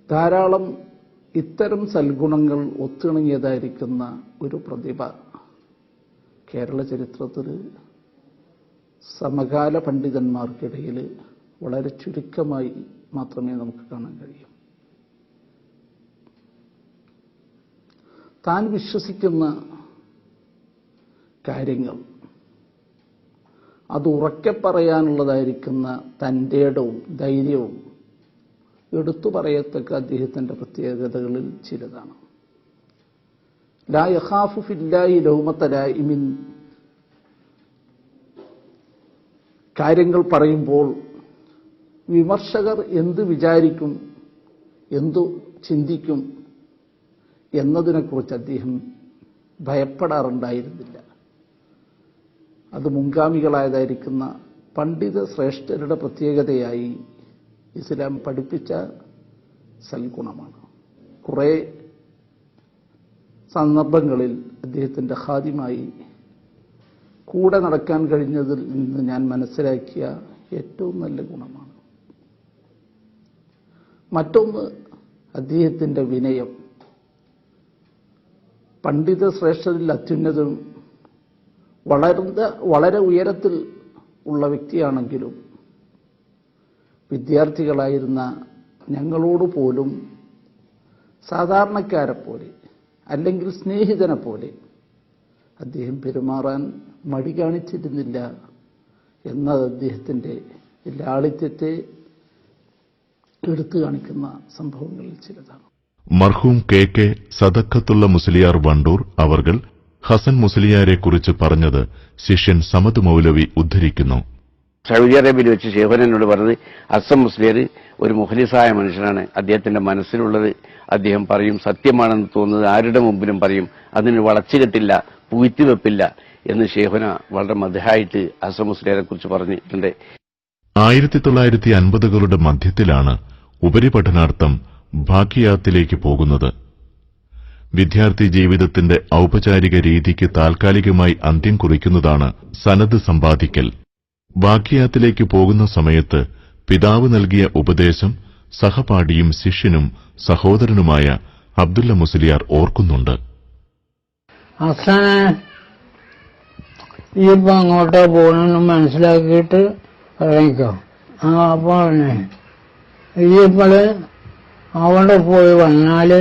ധാരാളം ഇത്തരം സൽഗുണങ്ങൾ ഒത്തിണങ്ങിയതായിരിക്കുന്ന ഒരു പ്രതിഭ കേരള ചരിത്രത്തിൽ സമകാല പണ്ഡിതന്മാർക്കിടയിൽ വളരെ ചുരുക്കമായി മാത്രമേ നമുക്ക് കാണാൻ കഴിയൂ. താൻ വിശ്വസിക്കുന്ന കാര്യങ്ങൾ അത് ഉറക്കെ പറയാനുള്ളതായിരിക്കുന്ന തൻ്റെ ഇടവും ധൈര്യവും എടുത്തു പറയത്തക്ക അദ്ദേഹത്തിൻ്റെ പ്രത്യേകതകളിൽ ചിലതാണ്. ലാ യഖാഫു ഫില്ലാഹി ലൗമത ലായിമിൻ. കാര്യങ്ങൾ പറയുമ്പോൾ വിമർശകർ എന്ത് വിചാരിക്കും, എന്തു ചിന്തിക്കും എന്നതിനെക്കുറിച്ച് അദ്ദേഹം ഭയപ്പെടാറുണ്ടായിരുന്നില്ല. അത് മുൻഗാമികളായതായിരിക്കുന്ന പണ്ഡിത ശ്രേഷ്ഠരുടെ പ്രത്യേകതയായി ഇസ്ലാം പഠിപ്പിച്ച സൽഗുണമാണ്. കുറേ സന്ദർഭങ്ങളിൽ അദ്ദേഹത്തിൻ്റെ ഖാദിമായി കൂടെ നടക്കാൻ കഴിഞ്ഞതിൽ നിന്ന് ഞാൻ മനസ്സിലാക്കിയ ഏറ്റവും നല്ല ഗുണമാണ്. മറ്റൊന്ന് അദ്ദേഹത്തിൻ്റെ വിനയം. പണ്ഡിത ശ്രേഷ്ഠരിൽ അത്യുന്നതം വളരെ ഉയരത്തിൽ ഉള്ള വ്യക്തിയാണെങ്കിലും വിദ്യാർത്ഥികളായിരുന്ന ഞങ്ങളോട് പോലും സാധാരണക്കാരെ പോലെ അല്ലെങ്കിൽ സ്നേഹിതനെ പോലെ അദ്ദേഹം പെരുമാറാൻ മടി കാണിച്ചിരുന്നില്ല എന്നത് അദ്ദേഹത്തിൻ്റെ ലാളിത്യത്തെ എടുത്തു കാണിക്കുന്ന സംഭവങ്ങളിൽ ചിലതാണ്. മർഹൂം കെ സദക്കത്തുള്ള മുസ്ലിയാർ വണ്ടൂർ അവർകൾ ഹസൻ മുസ്ലിയാരെക്കുറിച്ച് പറഞ്ഞത് ശിഷ്യൻ സമദ് മൗലവി ഉദ്ധരിക്കുന്നു. സൗദി അറേബ്യയിൽ വെച്ച് ശേഖരനോട് പറഞ്ഞത് ഹസൻ മുസ്ലിയാർ ഒരു മുഖലിസായ മനുഷ്യനാണ്, അദ്ദേഹത്തിന്റെ മനസ്സിലുള്ളത് അദ്ദേഹം പറയും, സത്യമാണെന്ന് തോന്നുന്നത് ആരുടെ മുമ്പിലും പറയും, അതിന് വളച്ചുകെട്ടില്ല, പൂഴ്ത്തിവെപ്പില്ല എന്ന് ശേഖന വളരെ മധുഹായിട്ട് ഹസൻ മുസ്ലിയാരെ കുറിച്ച് പറഞ്ഞിട്ടുണ്ട്. 1950കളുടെ മധ്യത്തിലാണ് ഉപരിപഠനാർത്ഥം ബാക്കിയാത്തിലേക്ക് പോകുന്നത്. വിദ്യാർത്ഥി ജീവിതത്തിന്റെ ഔപചാരിക രീതിക്ക് താൽക്കാലികമായി അന്ത്യം കുറിക്കുന്നതാണ് സനദ് സമ്പാദിക്കൽ. ബാക്കിയാത്തിലേക്ക് പോകുന്ന സമയത്ത് പിതാവ് നൽകിയ ഉപദേശം സഹപാഠിയും ശിഷ്യനും സഹോദരനുമായ അബ്ദുല്ല മുസ്ലിയാർ ഓർക്കുന്നുണ്ട്. ഹസനെ ഈ ഇപ്പൊ അങ്ങോട്ടോ പോകണമെന്ന് മനസ്സിലാക്കിയിട്ട് ഇറങ്ങിക്കോ. അപ്പോൾ ഈ ഇപ്പോള് അവിടെ പോയി വന്നാല്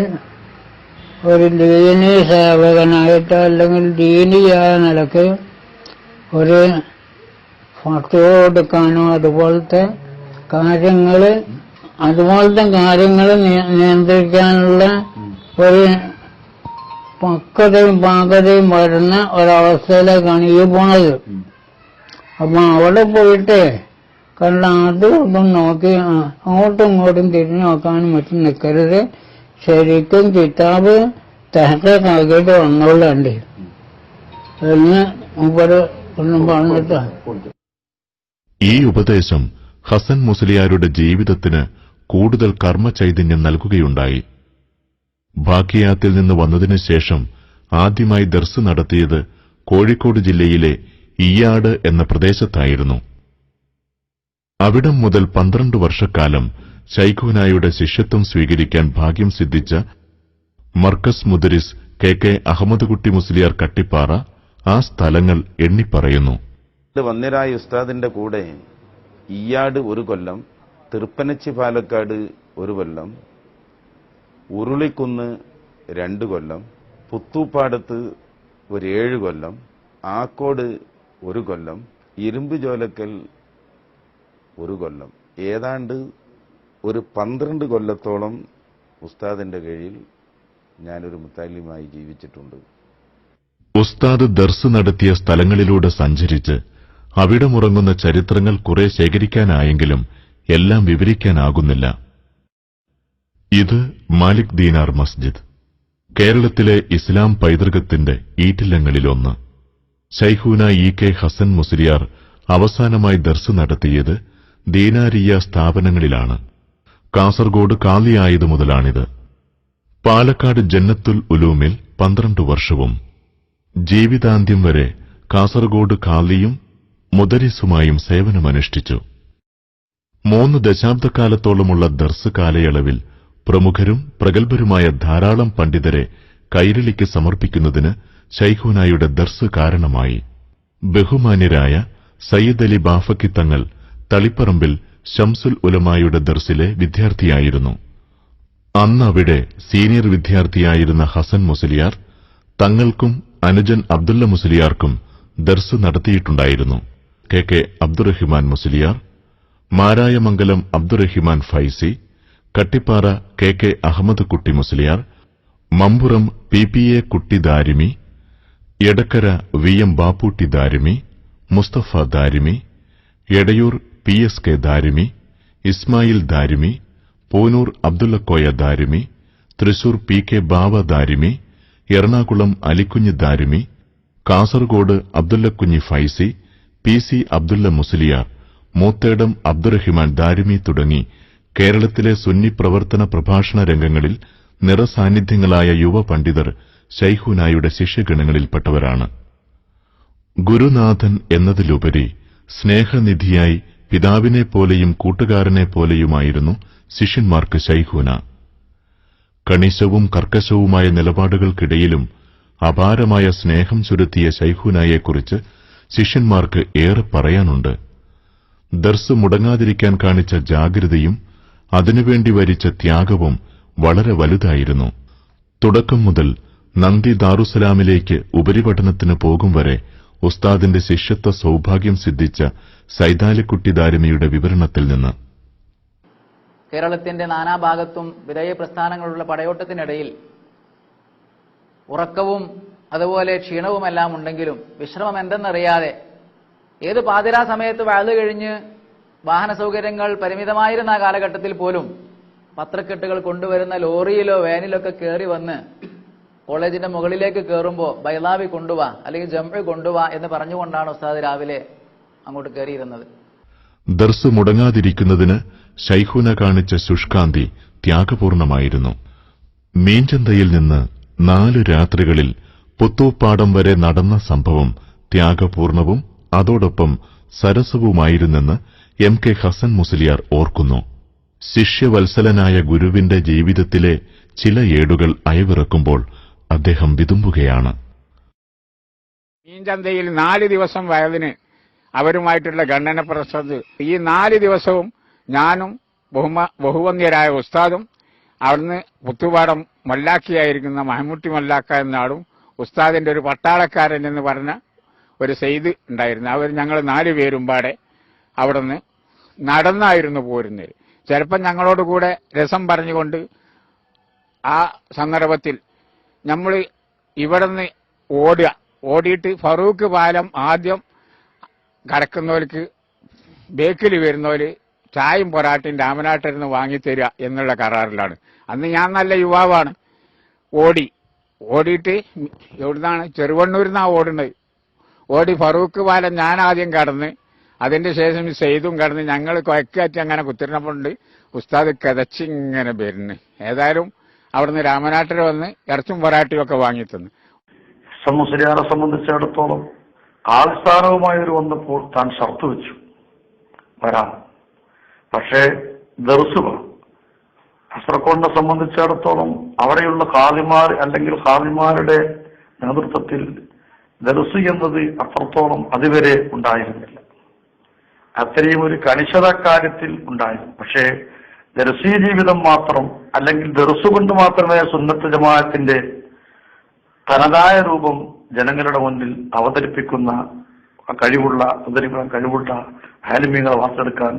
ഒരു ദീനി സേവകനായിട്ട് അല്ലെങ്കിൽ ദീനിയായ നിലക്ക് ഒരു ഫത്വ കൊടുക്കാനോ അതുപോലത്തെ കാര്യങ്ങൾ നിയന്ത്രിക്കാനുള്ള ഒരു പക്വതയും പാകതയും വരുന്ന ഒരവസ്ഥയിലേക്കാണ് ഈ പോണത്. അപ്പൊ അവിടെ പോയിട്ട് കാരണം അതും ഇതും നോക്കി അങ്ങോട്ടും ഇങ്ങോട്ടും തിരിഞ്ഞു നോക്കാനും മറ്റും നിൽക്കരുത്. ശരിക്കും കിതാബ് തഹ്ഖീഖാക്കിയിട്ട് വന്നോളാണ്ട് എന്ന് മുമ്പ് ഒന്നും പറഞ്ഞിട്ട് ഈ ഉപദേശം ഹസൻ മുസ്ലിയാരുടെ ജീവിതത്തിന് കൂടുതൽ കർമ്മചൈതന്യം നൽകുകയുണ്ടായി. ബാക്കിയാത്തിൽ നിന്ന് വന്നതിനു ശേഷം ആദ്യമായി ദർസ് നടത്തിയത് കോഴിക്കോട് ജില്ലയിലെ ഇയ്യാട് എന്ന പ്രദേശത്തായിരുന്നു. അവിടം മുതൽ 12 വർഷക്കാലം ശൈഖുനായുടെ ശിഷ്യത്വം സ്വീകരിക്കാൻ ഭാഗ്യം സിദ്ധിച്ച മർക്കസ് മുദരിസ് കെ അഹമ്മദ് കുട്ടി മുസ്ലിയാർ കട്ടിപ്പാറ ആ സ്ഥലങ്ങൾ എണ്ണിപ്പറയുന്നു. വന്യരായ ഉസ്താദിന്റെ കൂടെ ഇയ്യാട് 1 കൊല്ലം, തൃപ്പനച്ചി പാലക്കാട് 1 കൊല്ലം, ഉരുളിക്കുന്ന് 2 കൊല്ലം, പുത്തൂപ്പാടത്ത് ഒരു 7 കൊല്ലം, ആക്കോട് 1 കൊല്ലം, ഇരുമ്പ് ജോലക്കൽ 1 കൊല്ലം, ഏതാണ്ട് ഒരു 12 കൊല്ലത്തോളം ഉസ്താദിന്റെ കീഴിൽ ഞാനൊരു മുത്താലിമായി ജീവിച്ചിട്ടുണ്ട്. ഉസ്താദ് ദർസ് നടത്തിയ സ്ഥലങ്ങളിലൂടെ സഞ്ചരിച്ച് അവിടമുറങ്ങുന്ന ചരിത്രങ്ങൾ കുറെ ശേഖരിക്കാനായെങ്കിലും എല്ലാം വിവരിക്കാനാകുന്നില്ല. ഇത് മാലിക് ദീനാർ മസ്ജിദ്, കേരളത്തിലെ ഇസ്ലാം പൈതൃകത്തിന്റെ ഈറ്റില്ലങ്ങളിലൊന്ന്. ശൈഖൂന ഇ.കെ. ഹസൻ മുസ്ലിയാർ അവസാനമായി ദർസ് നടത്തിയത് ദീനാരിയ സ്ഥാപനങ്ങളിലാണ്. കാസർഗോഡ് കാലിയായത് മുതലാണിത്. പാലക്കാട് ജന്നത്തുൽ ഉലൂമിൽ 12 വർഷവും ജീവിതാന്ത്യം വരെ കാസർഗോഡ് കാലിയും മുദരിസുമായും സേവനമനുഷ്ഠിച്ചു. 3 ദശാബ്ദക്കാലത്തോളമുള്ള ദർസ് കാലയളവിൽ പ്രമുഖരും പ്രഗത്ഭരുമായ ധാരാളം പണ്ഡിതരെ കൈരളിക്ക് സമർപ്പിക്കുന്നതിന് ശൈഖൂനായുടെ ദർസ് കാരണമായി. ബഹുമാന്യരായ സയ്യിദ് അലി ബാഫക്കി തങ്ങൾ തളിപ്പറമ്പിൽ ശംസുൽ ഉലമായുടെ ദർസിലെ വിദ്യാർത്ഥിയായിരുന്നു. അന്ന് അവിടെ സീനിയർ വിദ്യാർത്ഥിയായിരുന്ന ഹസൻ മുസ്ലിയാർ തങ്ങൾക്കും അനുജൻ അബ്ദുല്ല മുസ്ലിയാർക്കും ദർസ് നടത്തിയിട്ടുണ്ടായിരുന്നു. K Abdurahiman Musliyar, Marayamangalam Abdurahiman Faizi, Kattippara K Ahammad Kutty Musliyar, Mampuram PPA Kutty Darimi, Edakkara VM Bapputty Darimi, Musthafa Darimi, Edayur PSK Darimi, Ismail Darimi, Poonoor Abdullakoya Darimi, Thrissur PK Bava Darimi, Ernakulam Alikunju Darimi, Kasaragod Abdullakunhi Faizi, PC Abdulla Musliyar, Moothedam Abdurahiman Darimi തുടങ്ങി കേരളത്തിലെ സുന്നി പ്രവർത്തന പ്രഭാഷണ രംഗങ്ങളിൽ നിറസാന്നിധ്യങ്ങളായ യുവ പണ്ഡിതർ ശൈഖൂനായുടെ ശിഷ്യഗണങ്ങളിൽപ്പെട്ടവരാണ്. ഗുരുനാഥൻ എന്നതിലുപരി സ്നേഹനിധിയായി പിതാവിനെപ്പോലെയും കൂട്ടുകാരനെപ്പോലെയുമായിരുന്നു ശിഷ്യന്മാർക്ക് ശൈഖൂന. കണിശവും കർക്കശവുമായ നിലപാടുകൾക്കിടയിലും അപാരമായ സ്നേഹം ചുരുത്തിയ ശൈഖൂനായെക്കുറിച്ച് ശിഷ്യന്മാർക്ക് ഏറെ പറയാനുണ്ട്. ദർസ് മുടങ്ങാതിരിക്കാൻ കാണിച്ച ജാഗ്രതയും അതിനുവേണ്ടി വരിച്ച ത്യാഗവും വളരെ വലുതായിരുന്നു. തുടക്കം മുതൽ നന്ദി ദാറുസലാമിലേക്ക് ഉപരിപഠനത്തിന് പോകും വരെ ഉസ്താദിന്റെ ശിഷ്യത്വ സൌഭാഗ്യം സിദ്ധിച്ച സൈതാലിക്കുട്ടി ദാരിമിയുടെ വിവരണത്തിൽ നിന്ന്: കേരളത്തിന്റെ നാനാഭാഗത്തും വിധേയ പ്രസ്ഥാനങ്ങളുള്ള പടയോട്ടത്തിനിടയിൽ ഉറക്കവും അതുപോലെ ക്ഷീണവുമെല്ലാം ഉണ്ടെങ്കിലും വിശ്രമം എന്തെന്നറിയാതെ ഏത് പാതിരാ സമയത്ത് വയല് കഴിഞ്ഞ് വാഹന സൗകര്യങ്ങൾ പരിമിതമായിരുന്ന ആ കാലഘട്ടത്തിൽ പോലും പത്രക്കെട്ടുകൾ കൊണ്ടുവരുന്ന ലോറിയിലോ വാനിലൊക്കെ കയറി വന്ന് കോളേജിന്റെ മുകളിലേക്ക് കയറുമ്പോൾ ബൈലാവി കൊണ്ടുവാ അല്ലെങ്കിൽ ജംഅ കൊണ്ടുവാ എന്ന് പറഞ്ഞുകൊണ്ടാണ് ഉസ്താദ് രാവിലെ അങ്ങോട്ട് കയറിയിരുന്നത്. ദർസ് മുടങ്ങാതിരിക്കുന്നതിന് ശൈഖൂന കാണിച്ച ശുഷ്കാന്തി ത്യാഗപൂർണമായിരുന്നു. മീഞ്ചന്തയിൽ നിന്ന് 4 രാത്രികളിൽ പുത്തൂപ്പാടം വരെ നടന്ന സംഭവം ത്യാഗപൂർണവും അതോടൊപ്പം സരസവുമായിരുന്നെന്ന് MK ഹസൻ മുസ്ലിയാർ ഓർക്കുന്നു. ശിഷ്യവത്സലനായ ഗുരുവിന്റെ ജീവിതത്തിലെ ചില ഏടുകൾ അയവിറക്കുമ്പോൾ അദ്ദേഹം വിതുമ്പുകയാണ്. മീൻചന്തയിൽ 4 ദിവസം വയലിന് അവരുമായിട്ടുള്ള ഖണ്ഡന പ്രസംഗം. ഈ 4 ദിവസവും ഞാനും ബഹുവന്യരായ ഉസ്താദും അവിടുന്ന് പുത്തുപാടം മല്ലാക്കിയായിരിക്കുന്ന മഹമുട്ടി മല്ലാക്ക എന്ന ആളും ഉസ്താദിന്റെ ഒരു പട്ടാളക്കാരൻ എന്ന് പറഞ്ഞ ഒരു സെയ്ദ് ഉണ്ടായിരുന്നു. അവർ ഞങ്ങൾ 4 പേരും പാടെ അവിടുന്ന് നടന്നായിരുന്നു പോരുന്നത്. ചിലപ്പോൾ ഞങ്ങളോട് കൂടെ രസം പറഞ്ഞുകൊണ്ട് ആ സന്ദർഭത്തിൽ നമ്മൾ ഇവിടുന്ന് ഓടിയിട്ട് ഫറൂഖ് പാലം ആദ്യം കടക്കുന്നവർക്ക് ബേക്കിൽ വരുന്നവര് ചായയും പൊറാട്ടയും രാമനാട്ടിരുന്ന് വാങ്ങിത്തരിക എന്നുള്ള കരാറിലാണ്. അന്ന് ഞാൻ നല്ല യുവാവാണ്. ഓടിയിട്ട് എവിടുന്നാണ് ചെറുവണ്ണൂരിൽ നിന്നാണ് ഓടുന്നത്. ഫറൂഖ് പാലം ഞാൻ ആദ്യം കടന്ന് അതിന്റെ ശേഷം സെയ്തും കടന്ന് ഞങ്ങൾ കൊയക്കാറ്റി അങ്ങനെ കുത്തിരുന്നപ്പോണ്ട് ഉസ്താദ് കിതച്ചിങ്ങനെ വരുന്നു. ഏതായാലും അവിടുന്ന് രാമനാട്ടിൽ വന്ന് ഇറച്ചും പൊറാട്ടിയും ഒക്കെ വാങ്ങി തന്നു. മുസ്ലിയാരെ സംബന്ധിച്ചിടത്തോളം ആസ്ഥാനവുമായൊരു വന്നപ്പോൾ താൻ ഷർത്ത് വെച്ചു വരാം, പക്ഷേ ദർസ് വേണം. കാസർഗോഡിനെ സംബന്ധിച്ചിടത്തോളം അവിടെയുള്ള ഖാദിമാർ അല്ലെങ്കിൽ ഖാദിമാരുടെ നേതൃത്വത്തിൽ ദർസ് എന്നത് അത്രത്തോളം അതുവരെ ഉണ്ടായിരുന്നില്ല. അത്രയും ഒരു കണിശത കാര്യത്തിൽ ഉണ്ടായിരുന്നു. പക്ഷേ ദർസീ ജീവിതം മാത്രം അല്ലെങ്കിൽ ദർസ് കൊണ്ട് മാത്രമേ സുന്നത്ത് ജമാഅത്തിന്റെ തനതായ രൂപം ജനങ്ങളുടെ മുന്നിൽ അവതരിപ്പിക്കുന്ന കഴിവുള്ള ആലിമീങ്ങളെ വാർത്തെടുക്കാൻ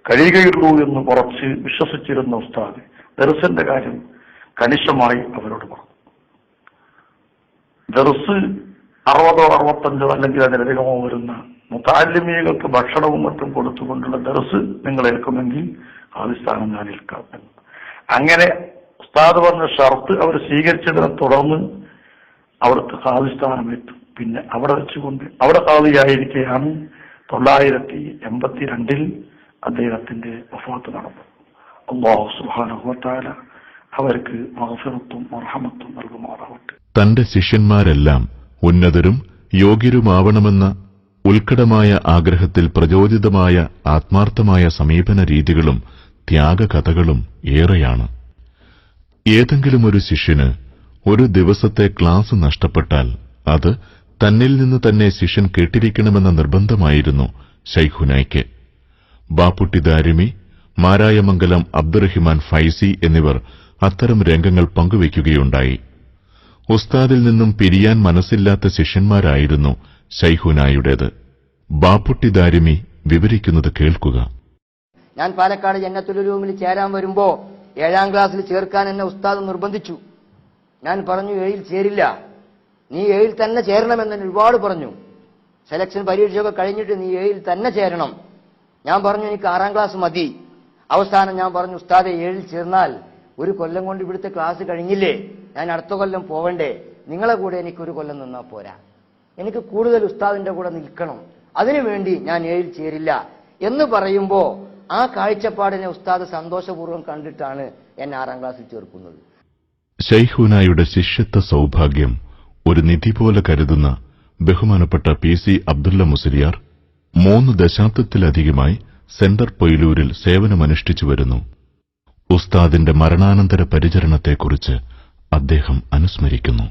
കഴിയുകയുള്ളൂ എന്ന് ഉറച്ച് വിശ്വസിച്ചിരുന്ന ഉസ്താദ് ദർസിന്റെ കാര്യം കണിശമായി അവരോട് പറഞ്ഞു. ദർസ് 60 65 അല്ലെങ്കിൽ അതിലധികമോ വരുന്ന മുതഅല്ലിമീങ്ങൾക്ക് ഭക്ഷണവും മറ്റും കൊടുത്തുകൊണ്ടുള്ള ദർസ് നിങ്ങൾ ഏൽക്കുമെങ്കിൽ ഖാദിസ്ഥാനം ഞാൻ ഏൽക്കാം എന്ന്. അങ്ങനെ ഉസ്താദ് പറഞ്ഞ ഷർത്ത് അവർ സ്വീകരിച്ചതിനെ തുടർന്ന് അവിടുത്തെ ഖാദിസ്ഥാനമേറ്റു. പിന്നെ അവിടെ വെച്ചുകൊണ്ട് അവിടെ ഖാദിയായിരിക്കെയാണ് 982 അദ്ദേഹത്തിന്റെ വഫാത്ത് നടന്നത്. അല്ലാഹു സുബ്ഹാനഹു വ തആല അവർക്ക് മഗ്ഫിറത്തും മർഹമത്തും നൽകുമാറാവട്ടെ. തന്റെ ശിഷ്യന്മാരെല്ലാം ഉന്നതരും യോഗ്യരുമാവണമെന്ന ഉത്കടമായ ആഗ്രഹത്തിൽ പ്രചോദിതമായ ആത്മാർത്ഥമായ സമീപന രീതികളും ത്യാഗകഥകളും ഏറെയാണ്. ഏതെങ്കിലും ഒരു ശിഷ്യന് ഒരു ദിവസത്തെ ക്ലാസ് നഷ്ടപ്പെട്ടാൽ അത് തന്നിൽ നിന്ന് തന്നെ ശിഷ്യൻ കേട്ടിരിക്കണമെന്ന നിർബന്ധമായിരുന്നു ശൈഖുനായ്ക്ക്. ബാപ്പുട്ടി ദാരിമി, മാരായമംഗലം അബ്ദുറഹിമാൻ ഫൈസി എന്നിവർ അത്തരം രംഗങ്ങൾ പങ്കുവയ്ക്കുകയുണ്ടായി. ഉസ്താദിൽ നിന്നും പിരിയാൻ മനസ്സില്ലാത്ത ശിഷ്യന്മാരായിരുന്നു ശൈഖുനായുടേത്. ബാപ്പുട്ടി ദാരിമി വിവരിക്കുന്നത് കേൾക്കുക. ഞാൻ പാലക്കാട് ജന്നത്തുലുലൂമിൽ ചേരാൻ വരുമ്പോ 7ാം ക്ലാസ്സിൽ ചേർക്കാൻ എന്നെ ഉസ്താദ് നിർബന്ധിച്ചു. ഞാൻ പറഞ്ഞു 7ൽ ചേരില്ല, നീ 7ൽ തന്നെ ചേരണമെന്ന് ഒരുപാട് പറഞ്ഞു. സെലക്ഷൻ പരീക്ഷയൊക്കെ കഴിഞ്ഞിട്ട് നീ 7ൽ തന്നെ ചേരണം. ഞാൻ പറഞ്ഞു എനിക്ക് 6ാം ക്ലാസ് മതി. അവസാനം ഞാൻ പറഞ്ഞു ഉസ്താദെ 7ൽ ചേർന്നാൽ ഒരു കൊല്ലം കൊണ്ട് ഇവിടുത്തെ ക്ലാസ് കഴിഞ്ഞില്ലേ, ഞാൻ അടുത്ത കൊല്ലം പോവണ്ടേ, നിങ്ങളെ കൂടെ എനിക്കൊരു കൊല്ലം നിന്നാ പോരാ, എനിക്ക് കൂടുതൽ ഉസ്താദിന്റെ കൂടെ നിൽക്കണം, അതിനുവേണ്ടി ഞാൻ 7ൽ ചേരില്ല എന്ന് പറയുമ്പോ ആ കാഴ്ചപ്പാടിനെ ഉസ്താദ് സന്തോഷപൂർവ്വം കണ്ടിട്ടാണ് എന്നെ 6ാം ക്ലാസ്സിൽ ചേർക്കുന്നത്. ശൈഖുനായുടെ ശിഷ്യത്വ സൗഭാഗ്യം ഒരു നിധി പോലെ കരുതുന്ന ബഹുമാനപ്പെട്ട PC അബ്ദുള്ള മുസ്ലിയാർ 3 ദശാബ്ദത്തിലധികമായി സെന്റർ പൊയിലൂരിൽ സേവനമനുഷ്ഠിച്ചു വരുന്നു. ഉസ്താദിന്റെ മരണാനന്തര പരിചരണത്തെക്കുറിച്ച് അദ്ദേഹം അനുസ്മരിക്കുന്നു.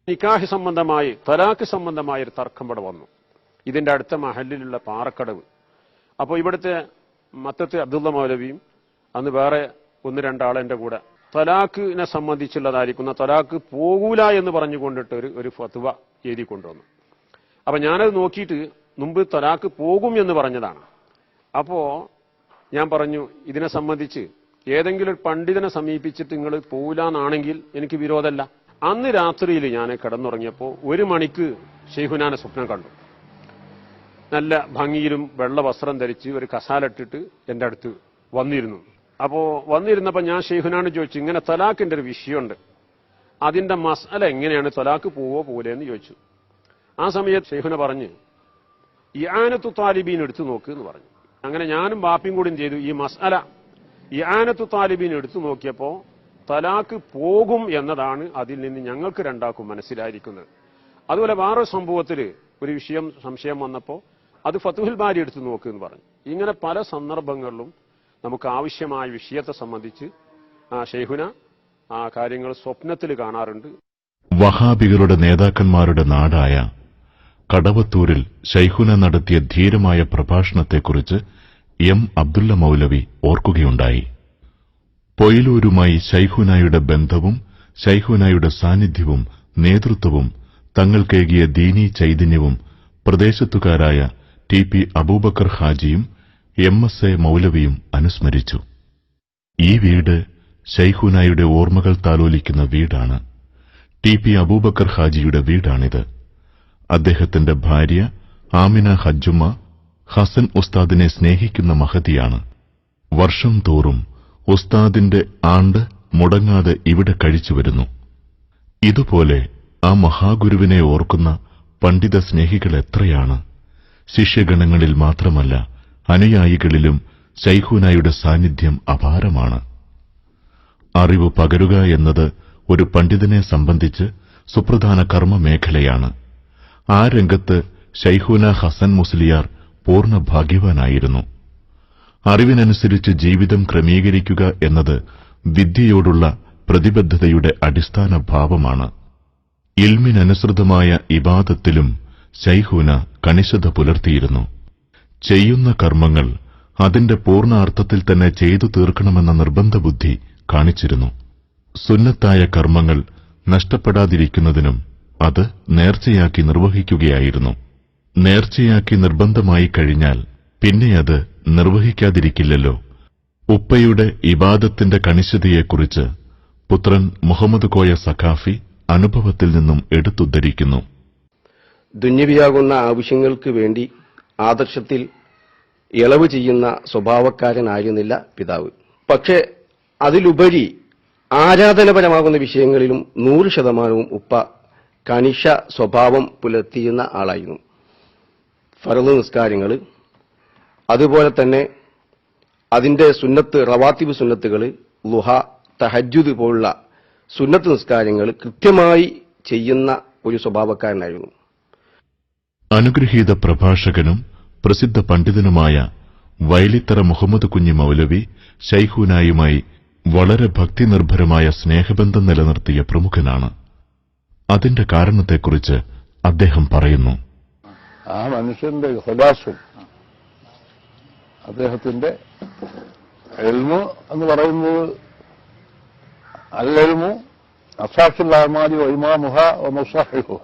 നിക്കാഹ് സംബന്ധമായി തലാഖ് സംബന്ധമായ ഒരു തർക്കം ഇവിടെ വന്നു. ഇതിന്റെ അടുത്ത മഹലിലുള്ള പാറക്കടവ്. അപ്പോൾ ഇവിടുത്തെ മത്തത്തെ അബ്ദുള്ള മൗലവിയും അന്ന് വേറെ 1-2 ആളെന്റെ കൂടെ തലാഖിനെ സംബന്ധിച്ചുള്ളതായിരിക്കുന്ന തലാഖ് പോകൂല എന്ന് പറഞ്ഞുകൊണ്ടിട്ട് ഒരു ഫത്വ എഴുതി കൊണ്ടുവന്നു. അപ്പൊ ഞാനത് നോക്കിയിട്ട് മുമ്പ് തലാഖ് പോകും എന്ന് പറഞ്ഞതാണ്. അപ്പോ ഞാൻ പറഞ്ഞു ഇതിനെ സംബന്ധിച്ച് ഏതെങ്കിലും ഒരു പണ്ഡിതനെ സമീപിച്ചിട്ട് നിങ്ങൾ പോകൂലെന്നാണെങ്കിൽ എനിക്ക് വിരോധമല്ല. അന്ന് രാത്രിയിൽ ഞാൻ കിടന്നുറങ്ങിയപ്പോൾ 1 മണിക്ക് ശൈഖുനാനെ സ്വപ്നം കണ്ടു. നല്ല ഭംഗിയിലും വെള്ള വസ്ത്രം ധരിച്ച് ഒരു കസാലിട്ടിട്ട് എന്റെ അടുത്ത് വന്നിരുന്നു. അപ്പോ വന്നിരുന്നപ്പോ ഞാൻ ശൈഖുനാനോട് ചോദിച്ചു, ഇങ്ങനെ തലാഖിന്റെ ഒരു വിഷയമുണ്ട്, അതിന്റെ മസ്അല എങ്ങനെയാണ്, തലാഖ് പോവോ പോലെ എന്ന് ചോദിച്ചു. ആ സമയത്ത് ശൈഖുന പറഞ്ഞ് ഇആനത്തു താലിബീൻ എടുത്തു നോക്ക് എന്ന് പറഞ്ഞു. അങ്ങനെ ഞാനും ബാപ്പിയും കൂടി ചെയ്തു ഈ മസ്അല ഇആനത്തു താലിബീൻ എടുത്തു നോക്കിയപ്പോ തലാഖ് പോകും എന്നതാണ് അതിൽ നിന്ന് ഞങ്ങൾക്ക് രണ്ടാക്കും മനസ്സിലായിരിക്കുന്നത്. അതുപോലെ വേറെ സംഭവത്തിൽ ഒരു സംശയം വന്നപ്പോ അത് ഫതുഹുൽ ബാരി എടുത്തു നോക്ക് എന്ന് പറഞ്ഞു. ഇങ്ങനെ പല സന്ദർഭങ്ങളിലും നമുക്ക് ആവശ്യമായ വിഷയത്തെ സംബന്ധിച്ച് ശൈഖുന ആ കാര്യങ്ങൾ സ്വപ്നത്തിൽ കാണാറുണ്ട്. വഹാബികളുടെ നേതാക്കന്മാരുടെ നാടായ കടവത്തൂരിൽ ശൈഖുന നടത്തിയ ധീരമായ പ്രഭാഷണത്തെക്കുറിച്ച് എം അബ്ദുള്ള മൗലവി ഓർക്കുകയുണ്ടായി. പൊയിലൂരുമായി ശൈഖുനായുടെ ബന്ധവും ശൈഖുനായുടെ സാന്നിധ്യവും നേതൃത്വവും തങ്ങൾക്കേകിയ ദീനീ ചൈതന്യവും പ്രദേശത്തുകാരായ ടി.പി. അബൂബക്കർ ഹാജിയും എം.എസ്.എ. മൗലവിയും അനുസ്മരിച്ചു. ഈ വീട് ശൈഖുനായുടെ ഓർമ്മകൾ താലോലിക്കുന്ന വീടാണ്. ടി.പി. അബൂബക്കർ ഹാജിയുടെ വീടാണിത്. അദ്ദേഹത്തിന്റെ ഭാര്യ ആമിന ഹജ്ജുമ്മ ഹസൻ ഉസ്താദിനെ സ്നേഹിക്കുന്ന മഹതിയാണ്. വർഷം തോറും ഉസ്താദിന്റെ ആണ്ട് മുടങ്ങാതെ ഇവിടെ കഴിച്ചുവരുന്നു. ഇതുപോലെ ആ മഹാഗുരുവിനെ ഓർക്കുന്ന പണ്ഡിത സ്നേഹികൾ എത്രയാണ്! ശിഷ്യഗണങ്ങളിൽ മാത്രമല്ല, അനുയായികളിലും ശൈഖുനായുടെ സാന്നിധ്യം അപാരമാണ്. അറിവ് പകരുക എന്നത് ഒരു പണ്ഡിതനെ സംബന്ധിച്ച് സുപ്രധാന കർമ്മമേഖലയാണ്. ആ രംഗത്ത് ശൈഖുന ഹസൻ മുസ്ലിയാർ പൂർണ്ണ ഭാഗ്യവാനായിരുന്നു. അറിവിനനുസരിച്ച് ജീവിതം ക്രമീകരിക്കുക എന്നത് വിദ്യയോടുള്ള പ്രതിബദ്ധതയുടെ അടിസ്ഥാന ഭാവമാണ്. ഇൽമിനനുസൃതമായ ഇബാദത്തിലും ശൈഖുന കണിശത പുലർത്തിയിരുന്നു. ചെയ്യുന്ന കർമ്മങ്ങൾ അതിന്റെ പൂർണ്ണാർത്ഥത്തിൽ തന്നെ ചെയ്തു തീർക്കണമെന്ന നിർബന്ധബുദ്ധി കാണിച്ചിരുന്നു. സുന്നത്തായ കർമ്മങ്ങൾ നഷ്ടപ്പെടാതിരിക്കുന്നതിനും അത് നേർച്ചയാക്കി നിർവഹിക്കുകയായിരുന്നു. നേർച്ചയാക്കി നിർബന്ധമായി കഴിഞ്ഞാൽ പിന്നെ അത് നിർവഹിക്കാതിരിക്കില്ലല്ലോ. ഉപ്പയുടെ ഇബാദത്തിന്റെ കണിശതയെക്കുറിച്ച് പുത്രൻ മുഹമ്മദ് കോയ സഖാഫി അനുഭവത്തിൽ നിന്നും എടുത്തുദ്ധരിക്കുന്നു. ദുന്യവിയാകുന്ന ആവശ്യങ്ങൾക്ക് വേണ്ടി ആദർശത്തിൽ ഇളവ് ചെയ്യുന്ന സ്വഭാവക്കാരനായിരുന്നില്ല പിതാവ്. പക്ഷേ അതിലുപരി ആരാധനപരമാകുന്ന വിഷയങ്ങളിലും 100% ഉപ്പ കണിശ സ്വഭാവം പുലർത്തിയിരുന്ന ആളായിരുന്നു. ഫർള് നിസ്കാരങ്ങൾ, അതുപോലെ തന്നെ അതിന്റെ സുന്നത്ത്, റവാത്തിബ് സുന്നത്തുകൾ, ലുഹ, തഹജ്ജുദ് പോലുള്ള സുന്നത്ത് നിസ്കാരങ്ങൾ കൃത്യമായി ചെയ്യുന്ന ഒരു സ്വഭാവക്കാരനായിരുന്നു. അനുഗ്രഹീത പ്രഭാഷകനും പ്രസിദ്ധ പണ്ഡിതനുമായ വയലിത്തറ മുഹമ്മദ് കുഞ്ഞി മൗലവി ശൈഖുനായുമായി വളരെ ഭക്തിനിർഭരമായ സ്നേഹബന്ധം നിലനിർത്തിയ പ്രമുഖനാണ്. അതിന്റെ കാരണത്തെക്കുറിച്ച് അദ്ദേഹം പറയുന്നു. ആ മനുഷ്യന്റെ ഖലാസും അദ്ദേഹത്തിന്റെ ഇൽമു എന്ന് പറയുന്നത് അൽഇൽമു അസാസുൽ അഅമാലി വഇമാമുഹ വമുസഹിഹുഹ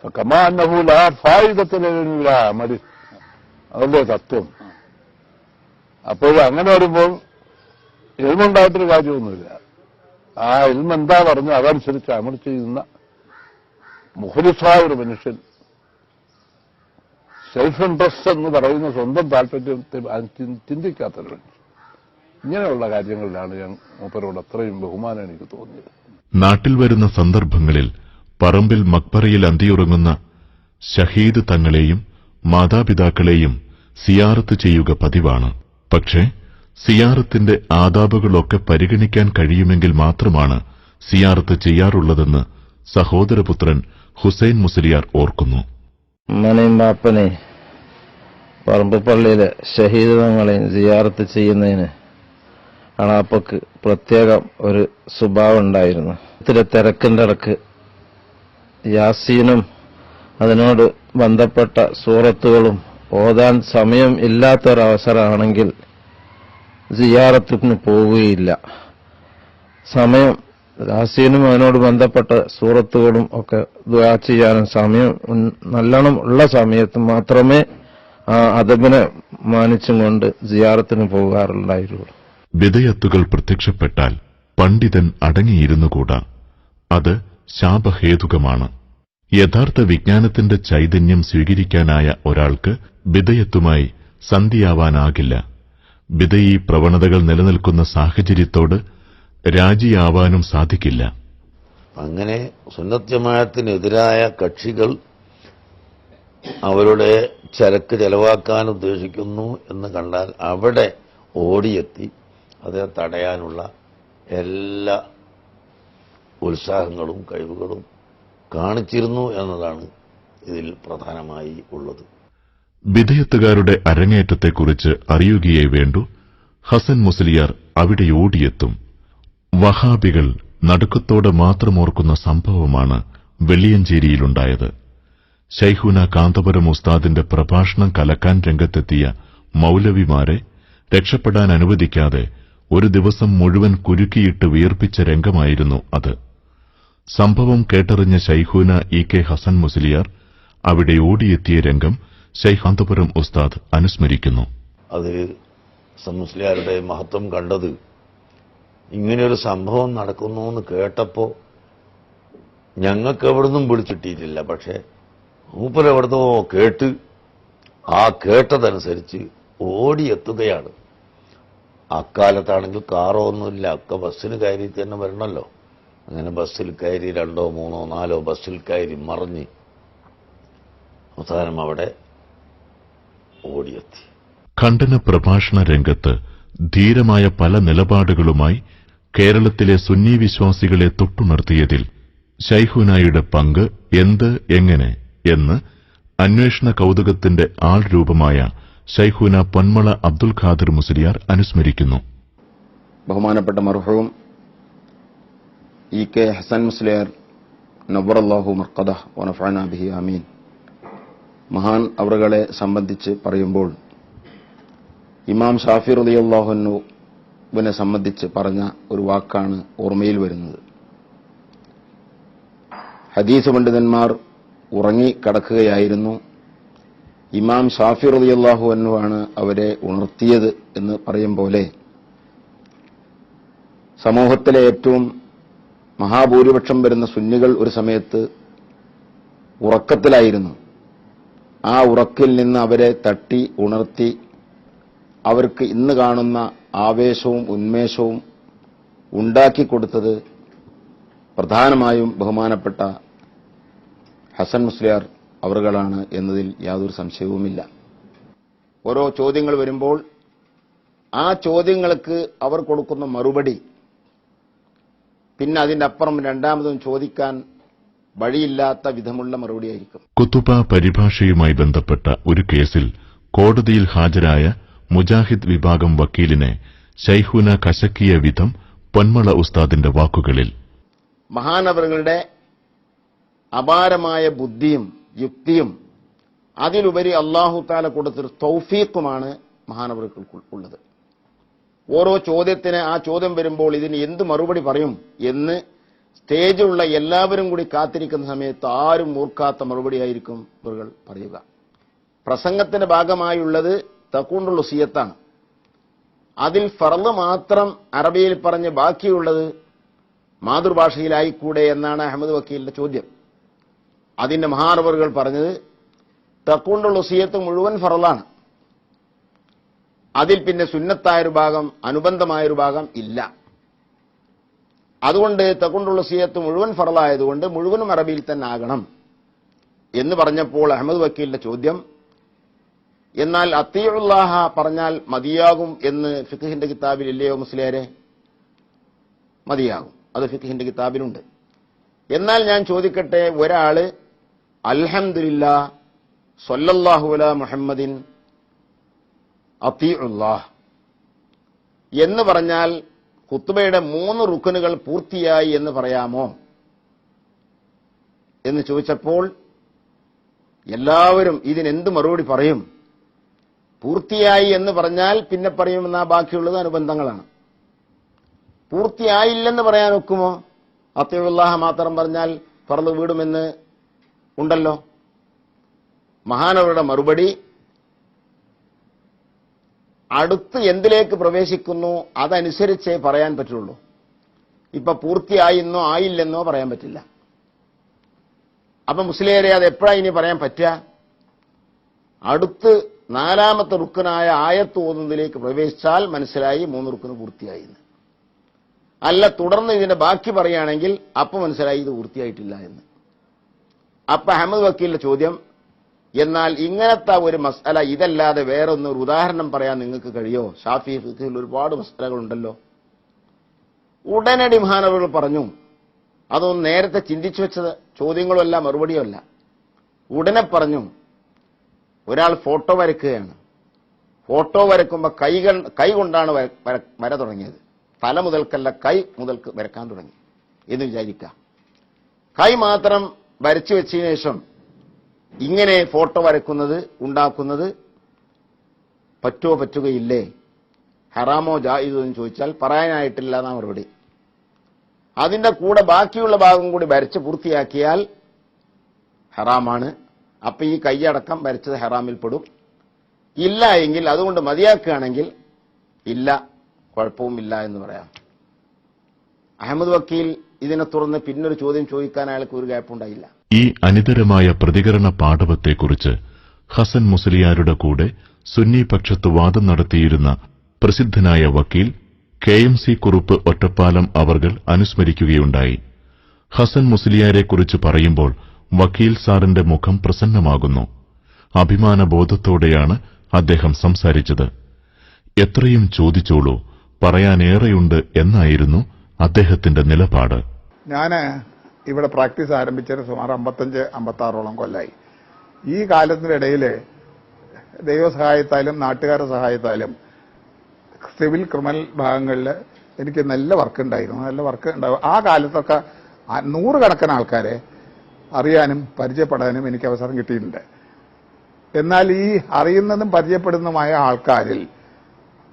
ഫകമാ അന്നഹു ലാ ഫായിദത ലിൽ അമലി, അതല്ലേ തത്വം. അപ്പോൾ അങ്ങനെ വരുമ്പോൾ ഇൽമുണ്ടായിട്ടൊരു കാര്യമൊന്നുമില്ല. ആ ഇൽമ എന്താ പറഞ്ഞു അതനുസരിച്ച് അമൽ ചെയ്യുന്ന മുഖ്ലിസായ ഒരു മനുഷ്യൻ, സെൽഫ് ഇൻട്രസ്റ്റ് എന്ന് പറയുന്ന സ്വന്തം താല്പര്യത്തെ ചിന്തിക്കാത്തൊരു മനുഷ്യൻ. ഇങ്ങനെയുള്ള കാര്യങ്ങളിലാണ് ഞാൻ മൂപ്പരോട് അത്രയും ബഹുമാനം എനിക്ക് തോന്നിയത്. നാട്ടിൽ വരുന്ന സന്ദർഭങ്ങളിൽ പറമ്പിൽ മക്ബറയിൽ അന്തിയുറങ്ങുന്ന ഷഹീദ് തങ്ങളെയും മാതാപിതാക്കളെയും സിയാറത്ത് ചെയ്യുക പതിവാണ്. പക്ഷേ സിയാറത്തിന്റെ ആദാബുകളൊക്കെ പരിഗണിക്കാൻ കഴിയുമെങ്കിൽ മാത്രമാണ് സിയാറത്ത് ചെയ്യാറുള്ളതെന്ന് സഹോദരപുത്രൻ ഹുസൈൻ മുസ്ലിയാർ ഓർക്കുന്നു. ഉമ്മനെയും ബാപ്പനെ പറമ്പ് പള്ളിയിലെ ഷഹീദ് തങ്ങളെയും സിയാറത്ത് ചെയ്യുന്നതിന് അണാപ്പക്ക് പ്രത്യേകം ഒരു സ്വഭാവം ഉണ്ടായിരുന്നു. ഇത്തിരി തിരക്കിന്റെ ഇടക്ക് യാസീനും അതിനോട് ബന്ധപ്പെട്ട സൂറത്തുകളും ഓതാൻ സമയം ഇല്ലാത്തൊരവസരമാണെങ്കിൽ സിയാറത്തിന് പോവുകയില്ല. സമയം യാസീനും അതിനോട് ബന്ധപ്പെട്ട സൂറത്തുകളും ഒക്കെ ദുആ ചെയ്യാനും സമയം നല്ലോണം ഉള്ള സമയത്ത് മാത്രമേ ആ അദബിനെ മാനിച്ചും കൊണ്ട് സിയാറത്തിന് പോകാറുണ്ടായിരുന്നു. ബിദഅത്തുകൾ പ്രത്യക്ഷപ്പെട്ടാൽ പണ്ഡിതൻ അടങ്ങിയിരുന്നുകൂടാ. അത് ശാപഹേതുകമാണ്. യഥാർത്ഥ വിജ്ഞാനത്തിന്റെ ചൈതന്യം സ്വീകരിക്കാനായ ഒരാൾക്ക് ബിദഅത്തുമായി സന്ധിയാവാനാകില്ല. ബിദഈ പ്രവണതകൾ നിലനിൽക്കുന്ന സാഹചര്യത്തോട് രാജിയാവാനും സാധിക്കില്ല. അങ്ങനെ സുന്നത്ത് ജമാഅത്തിനെതിരായ കക്ഷികൾ അവരുടെ ചരക്ക് ചെലവാക്കാൻ ഉദ്ദേശിക്കുന്നു എന്ന് കണ്ടാൽ അവിടെ ഓടിയെത്തി അതിനെ തടയാനുള്ള എല്ലാ ഉത്സാഹങ്ങളും കഴിവുകളും കാണിച്ചിരുന്നു എന്നതാണ് ഇതിൽ പ്രധാനമായി ഉള്ളത്. ബിദഅത്തുകാരുടെ അരങ്ങേറ്റത്തെക്കുറിച്ച് അറിയുകയേ വേണ്ടൂ. ഹസൻ മുസ്ലിയാർ അവിടെ ഓടിയെത്തും. വഹാബികൾ നടുക്കത്തോടെ മാത്രം ഓർക്കുന്ന സംഭവമാണ് വെള്ളിയഞ്ചേരിയിലുണ്ടായത്. ശൈഖുന കാന്തപുരം ഉസ്താദിന്റെ പ്രഭാഷണം കലക്കാൻ രംഗത്തെത്തിയ മൗലവിമാരെ രക്ഷപ്പെടാൻ അനുവദിക്കാതെ ഒരു ദിവസം മുഴുവൻ കുരുക്കിയിട്ട് വിയർപ്പിച്ച രംഗമായിരുന്നു അത്. സംഭവം കേട്ടറിഞ്ഞ ശൈഖുന ഇ.കെ. ഹസൻ മുസ്ലിയാർ അവിടെ ഓടിയെത്തിയ രംഗം ശൈഖാന്തപുരം ഉസ്താദ് അനുസ്മരിക്കുന്നു. അത് മുസ്ലിയാരുടെ മഹത്വം കണ്ടത് ഇങ്ങനെയൊരു സംഭവം നടക്കുന്നു എന്ന് കേട്ടപ്പോ ഞങ്ങൾക്ക് എവിടുന്നും വിളിച്ചിട്ടിട്ടില്ല. പക്ഷെ മൂപ്പരെവിടുന്നോ കേട്ട് ആ കേട്ടതനുസരിച്ച് ഓടിയെത്തുകയാണ്. അക്കാലത്താണെങ്കിൽ കാറോ ഒന്നുമില്ല, ഒക്കെ ബസ്സിന് കയറി തന്നെ വരണമല്ലോ. അങ്ങനെ ബസ്സിൽ കയറി 2, 3, 4 ബസ്സിൽ കയറി മറിഞ്ഞ് അവസാനം അവിടെ ഓടിയെത്തി. ഖണ്ഡന പ്രഭാഷണ രംഗത്ത് ധീരമായ പല നിലപാടുകളുമായി കേരളത്തിലെ സുന്നി വിശ്വാസികളെ തൊട്ടുണർത്തിയതിൽ ശൈഖുനായുടെ പങ്ക് എന്ത്, എങ്ങനെ എന്ന് അന്വേഷണ കൗതുകത്തിന്റെ ആൾരൂപമായ ശൈഖുന പൊന്മള അബ്ദുൽ ഖാദിർ മുസ്ലിയാർ അനുസ്മരിക്കുന്നു. ബഹുമാനപ്പെട്ട മർഹൂം ഇ.കെ. ഹസൻ മുസ്ലിയാർ നവ്വറല്ലാഹു മർഖദഹ് വനഫഅനാ ബിഹി ആമീൻ മഹാൻ അവറുകളെ സംബന്ധിച്ച് പറയുമ്പോൾ ഇമാം ഷാഫി റളിയല്ലാഹു അൻഹുവിനെ സംബന്ധിച്ച് പറഞ്ഞ ഒരു വാക്കാണ് ഓർമ്മയിൽ വരുന്നത്. ഹദീസ് പണ്ഡിതന്മാർ ഉറങ്ങിക്കിടക്കുകയായിരുന്നു. ഇമാം ഷാഫി റളിയല്ലാഹു അൻഹു ആണ് അവരെ ഉണർത്തിയത് എന്ന് പറയും പോലെ സമൂഹത്തിലെ ഏറ്റവും മഹാഭൂരിപക്ഷം വരുന്ന സുന്നികൾ ഒരു സമയത്ത് ഉറക്കത്തിലായിരുന്നു. ആ ഉറക്കിൽ നിന്ന് അവരെ തട്ടി ഉണർത്തി അവർക്ക് ഇന്ന് കാണുന്ന ആവേശവും ഉന്മേഷവും ഉണ്ടാക്കിക്കൊടുത്തത് പ്രധാനമായും ബഹുമാനപ്പെട്ട ഹസൻ മുസ്ലിയാർ അവറുകളാണ് എന്നതിൽ യാതൊരു സംശയവുമില്ല. ഓരോ ചോദ്യങ്ങൾ വരുമ്പോൾ ആ ചോദ്യങ്ങൾക്ക് അവർ കൊടുക്കുന്ന മറുപടി പിന്നെ അതിന്റെ അപ്പുറം രണ്ടാമതും ചോദിക്കാൻ വഴിയില്ലാത്ത വിധമുള്ള മറുപടിയായിരിക്കും. കുത്തുബ പരിഭാഷയുമായി ബന്ധപ്പെട്ട ഒരു കേസിൽ കോടതിയിൽ ഹാജരായ മുജാഹിദ് വിഭാഗം വക്കീലിനെ ശൈഖുന കശക്കിയ വിധം പൊന്മള ഉസ്താദിന്റെ വാക്കുകളിൽ: മഹാനവറുകളുടെ അപാരമായ ബുദ്ധിയും യുക്തിയും അതിലുപരി അല്ലാഹു തആല കൊടുത്തൊരു തൗഫീഖുമാണ് മഹാനവറുകൾക്കുള്ളത്. ഓരോ ചോദ്യത്തിന് ആ ചോദ്യം വരുമ്പോൾ ഇതിന് എന്ത് മറുപടി പറയും എന്ന് സ്റ്റേജിലുള്ള എല്ലാവരും കൂടി കാത്തിരിക്കുന്ന സമയത്ത് ആരും ഓർക്കാത്ത മറുപടിയായിരിക്കും ഇവർ പറയുക. പ്രസംഗത്തിന്റെ ഭാഗമായുള്ളത് തഖൂണ്ടുൽ വസിയത്താണ്. അതിൽ ഫർള് മാത്രം അറബിയിൽ പറഞ്ഞ് ബാക്കിയുള്ളത് മാതൃഭാഷയിലായിക്കൂടെ എന്നാണ് അഹമ്മദ് വക്കീലിന്റെ ചോദ്യം. അതിന്റെ മഹാനവറുകൾ പറഞ്ഞത് തഖൂണ്ടുൽ വസിയത്ത് മുഴുവൻ ഫർളാണ്, അതിൽ പിന്നെ സുന്നത്തായൊരു ഭാഗം അനുബന്ധമായൊരു ഭാഗം ഇല്ല. അതുകൊണ്ട് തഖൂണ്ടുൽ വസിയത്ത് മുഴുവൻ ഫർളായതുകൊണ്ട് മുഴുവനും അറബിയിൽ തന്നെ ആകണം എന്ന് പറഞ്ഞപ്പോൾ അഹമ്മദ് വക്കീലിന്റെ ചോദ്യം, എന്നാൽ അത്തിയുല്ലാഹ പറഞ്ഞാൽ മതിയാകും എന്ന് ഫിഖ്ഹിന്റെ കിതാബിൽ ഇല്ലയോ മുസ്ലിയാരെ? മതിയാകും, അത് ഫിഖ്ഹിന്റെ കിതാബിലുണ്ട്. എന്നാൽ ഞാൻ ചോദിക്കട്ടെ, ഒരാള് അൽഹംദുലില്ലാ സ്വല്ലല്ലാഹു അലാ മുഹമ്മദിൻ അത്തിയുല്ലാഹ് എന്ന് പറഞ്ഞാൽ ഖുത്ബയുടെ 3 റുക്നുകൾ പൂർത്തിയായി എന്ന് പറയാമോ എന്ന് ചോദിച്ചപ്പോൾ എല്ലാവരും ഇതിനെന്ത് മറുപടി പറയും? പൂർത്തിയായി എന്ന് പറഞ്ഞാൽ പിന്നെ പറയുമെന്ന ബാക്കിയുള്ളത് അനുബന്ധങ്ങളാണ്. പൂർത്തിയായില്ലെന്ന് പറയാൻ ഒക്കുമോ? അത്തിയുല്ലാഹ മാത്രം പറഞ്ഞാൽ ഫർള് വീടുമെന്ന് ഉണ്ടല്ലോ. മഹാനവരുടെ മറുപടി അടുത്ത് എന്തിലേക്ക് പ്രവേശിക്കുന്നു അതനുസരിച്ചേ പറയാൻ പറ്റുള്ളൂ. ഇപ്പൊ പൂർത്തിയായിന്നോ ആയില്ലെന്നോ പറയാൻ പറ്റില്ല. അപ്പൊ മുസ്ലിയാരെ അത് എപ്പോഴാ ഇനി പറയാൻ പറ്റുക? അടുത്ത് 4ാമത്തെ റുക്കനായ ആയത്ത് ഓതുന്നതിലേക്ക് പ്രവേശിച്ചാൽ മനസ്സിലായി 3 റുക്കന് പൂർത്തിയായി. അല്ല തുടർന്ന് ഇതിന്റെ ബാക്കി പറയുകയാണെങ്കിൽ അപ്പൊ മനസ്സിലായി ഇത് പൂർത്തിയായിട്ടില്ല എന്ന്. അപ്പൊ അഹമ്മദ് വക്കീലിന്റെ ചോദ്യം, എന്നാൽ ഇങ്ങനത്തെ ഒരു മസ്അല ഇതല്ലാതെ വേറൊന്നൊരു ഉദാഹരണം പറയാൻ നിങ്ങൾക്ക് കഴിയോ? ഷാഫി ഫിഖ്ഹിൽ ഒരുപാട് മസ്അലകളുണ്ടല്ലോ. ഉടനടി മഹാനവറുകൾ പറഞ്ഞു, അതൊന്നും നേരത്തെ ചിന്തിച്ചു വെച്ചത് ചോദ്യങ്ങളുമല്ല മറുപടിയുമല്ല. ഉടനെ പറഞ്ഞു, ഒരാൾ ഫോട്ടോ വരയ്ക്കുകയാണ്. ഫോട്ടോ വരയ്ക്കുമ്പോൾ കൈ കൊണ്ടാണ് വര തുടങ്ങിയത്. തല മുതൽക്കല്ല കൈ മുതൽക്ക് വരക്കാൻ തുടങ്ങി എന്ന് വിചാരിക്കുക. കൈ മാത്രം വരച്ചു വെച്ചതിന് ശേഷം ഇങ്ങനെ ഫോട്ടോ വരക്കുന്നത് ഉണ്ടാക്കുന്നത് പറ്റുകയില്ലേ, ഹറാമോ ജായിസോ എന്ന് ചോദിച്ചാൽ പറയാനായിട്ടില്ല എന്നാ മറുപടി. അതിന്റെ കൂടെ ബാക്കിയുള്ള ഭാഗം കൂടി വരച്ച് പൂർത്തിയാക്കിയാൽ ഹറാമാണ്. അപ്പൊ ഈ കൈയടക്കം വരച്ചത് ഹറാമിൽപ്പെടും. ഇല്ല എങ്കിൽ അതുകൊണ്ട് മതിയാക്കുകയാണെങ്കിൽ ഇല്ല, കുഴപ്പവുമില്ല എന്ന് പറയാം. അഹമ്മദ് വക്കീൽ ഇതിനെ തുറന്ന് പിന്നൊരു ചോദ്യം ചോദിക്കാൻ അയാൾക്ക് ഒരു ഗ്യാപ്പുണ്ടായില്ല. ഈ അനിതരമായ പ്രതികരണ പാടവത്തെക്കുറിച്ച് ഹസൻ മുസ്ലിയാരുടെ കൂടെ സുന്നി പക്ഷത്ത് വാദം നടത്തിയിരുന്ന പ്രസിദ്ധനായ വക്കീൽ KMC കുറുപ്പ് ഒറ്റപ്പാലം അവർകൾ അനുസ്മരിക്കുകയുണ്ടായി. ഹസൻ മുസ്ലിയാരെക്കുറിച്ച് പറയുമ്പോൾ വക്കീൽ സാറിന്റെ മുഖം പ്രസന്നമാകുന്നു. അഭിമാനബോധത്തോടെയാണ് അദ്ദേഹം സംസാരിച്ചത്. എത്രയും ചോദിച്ചോളൂ, പറയാനേറെയുണ്ട് എന്നായിരുന്നു അദ്ദേഹത്തിന്റെ നിലപാട്. ഞാന് ഇവിടെ പ്രാക്ടീസ് ആരംഭിച്ചത് സുമാർ 55-56 കൊല്ലായി. ഈ കാലത്തിനിടയിൽ ദൈവസഹായത്താലും നാട്ടുകാരുടെ സഹായത്താലും സിവിൽ ക്രിമിനൽ ഭാഗങ്ങളിൽ എനിക്ക് നല്ല വർക്ക് ഉണ്ടാവും. ആ കാലത്തൊക്കെ 100 കണക്കിന് ആൾക്കാരെ അറിയാനും പരിചയപ്പെടാനും എനിക്ക് അവസരം കിട്ടിയിട്ടുണ്ട്. എന്നാൽ ഈ അറിയുന്നതും പരിചയപ്പെടുന്നതുമായ ആൾക്കാരിൽ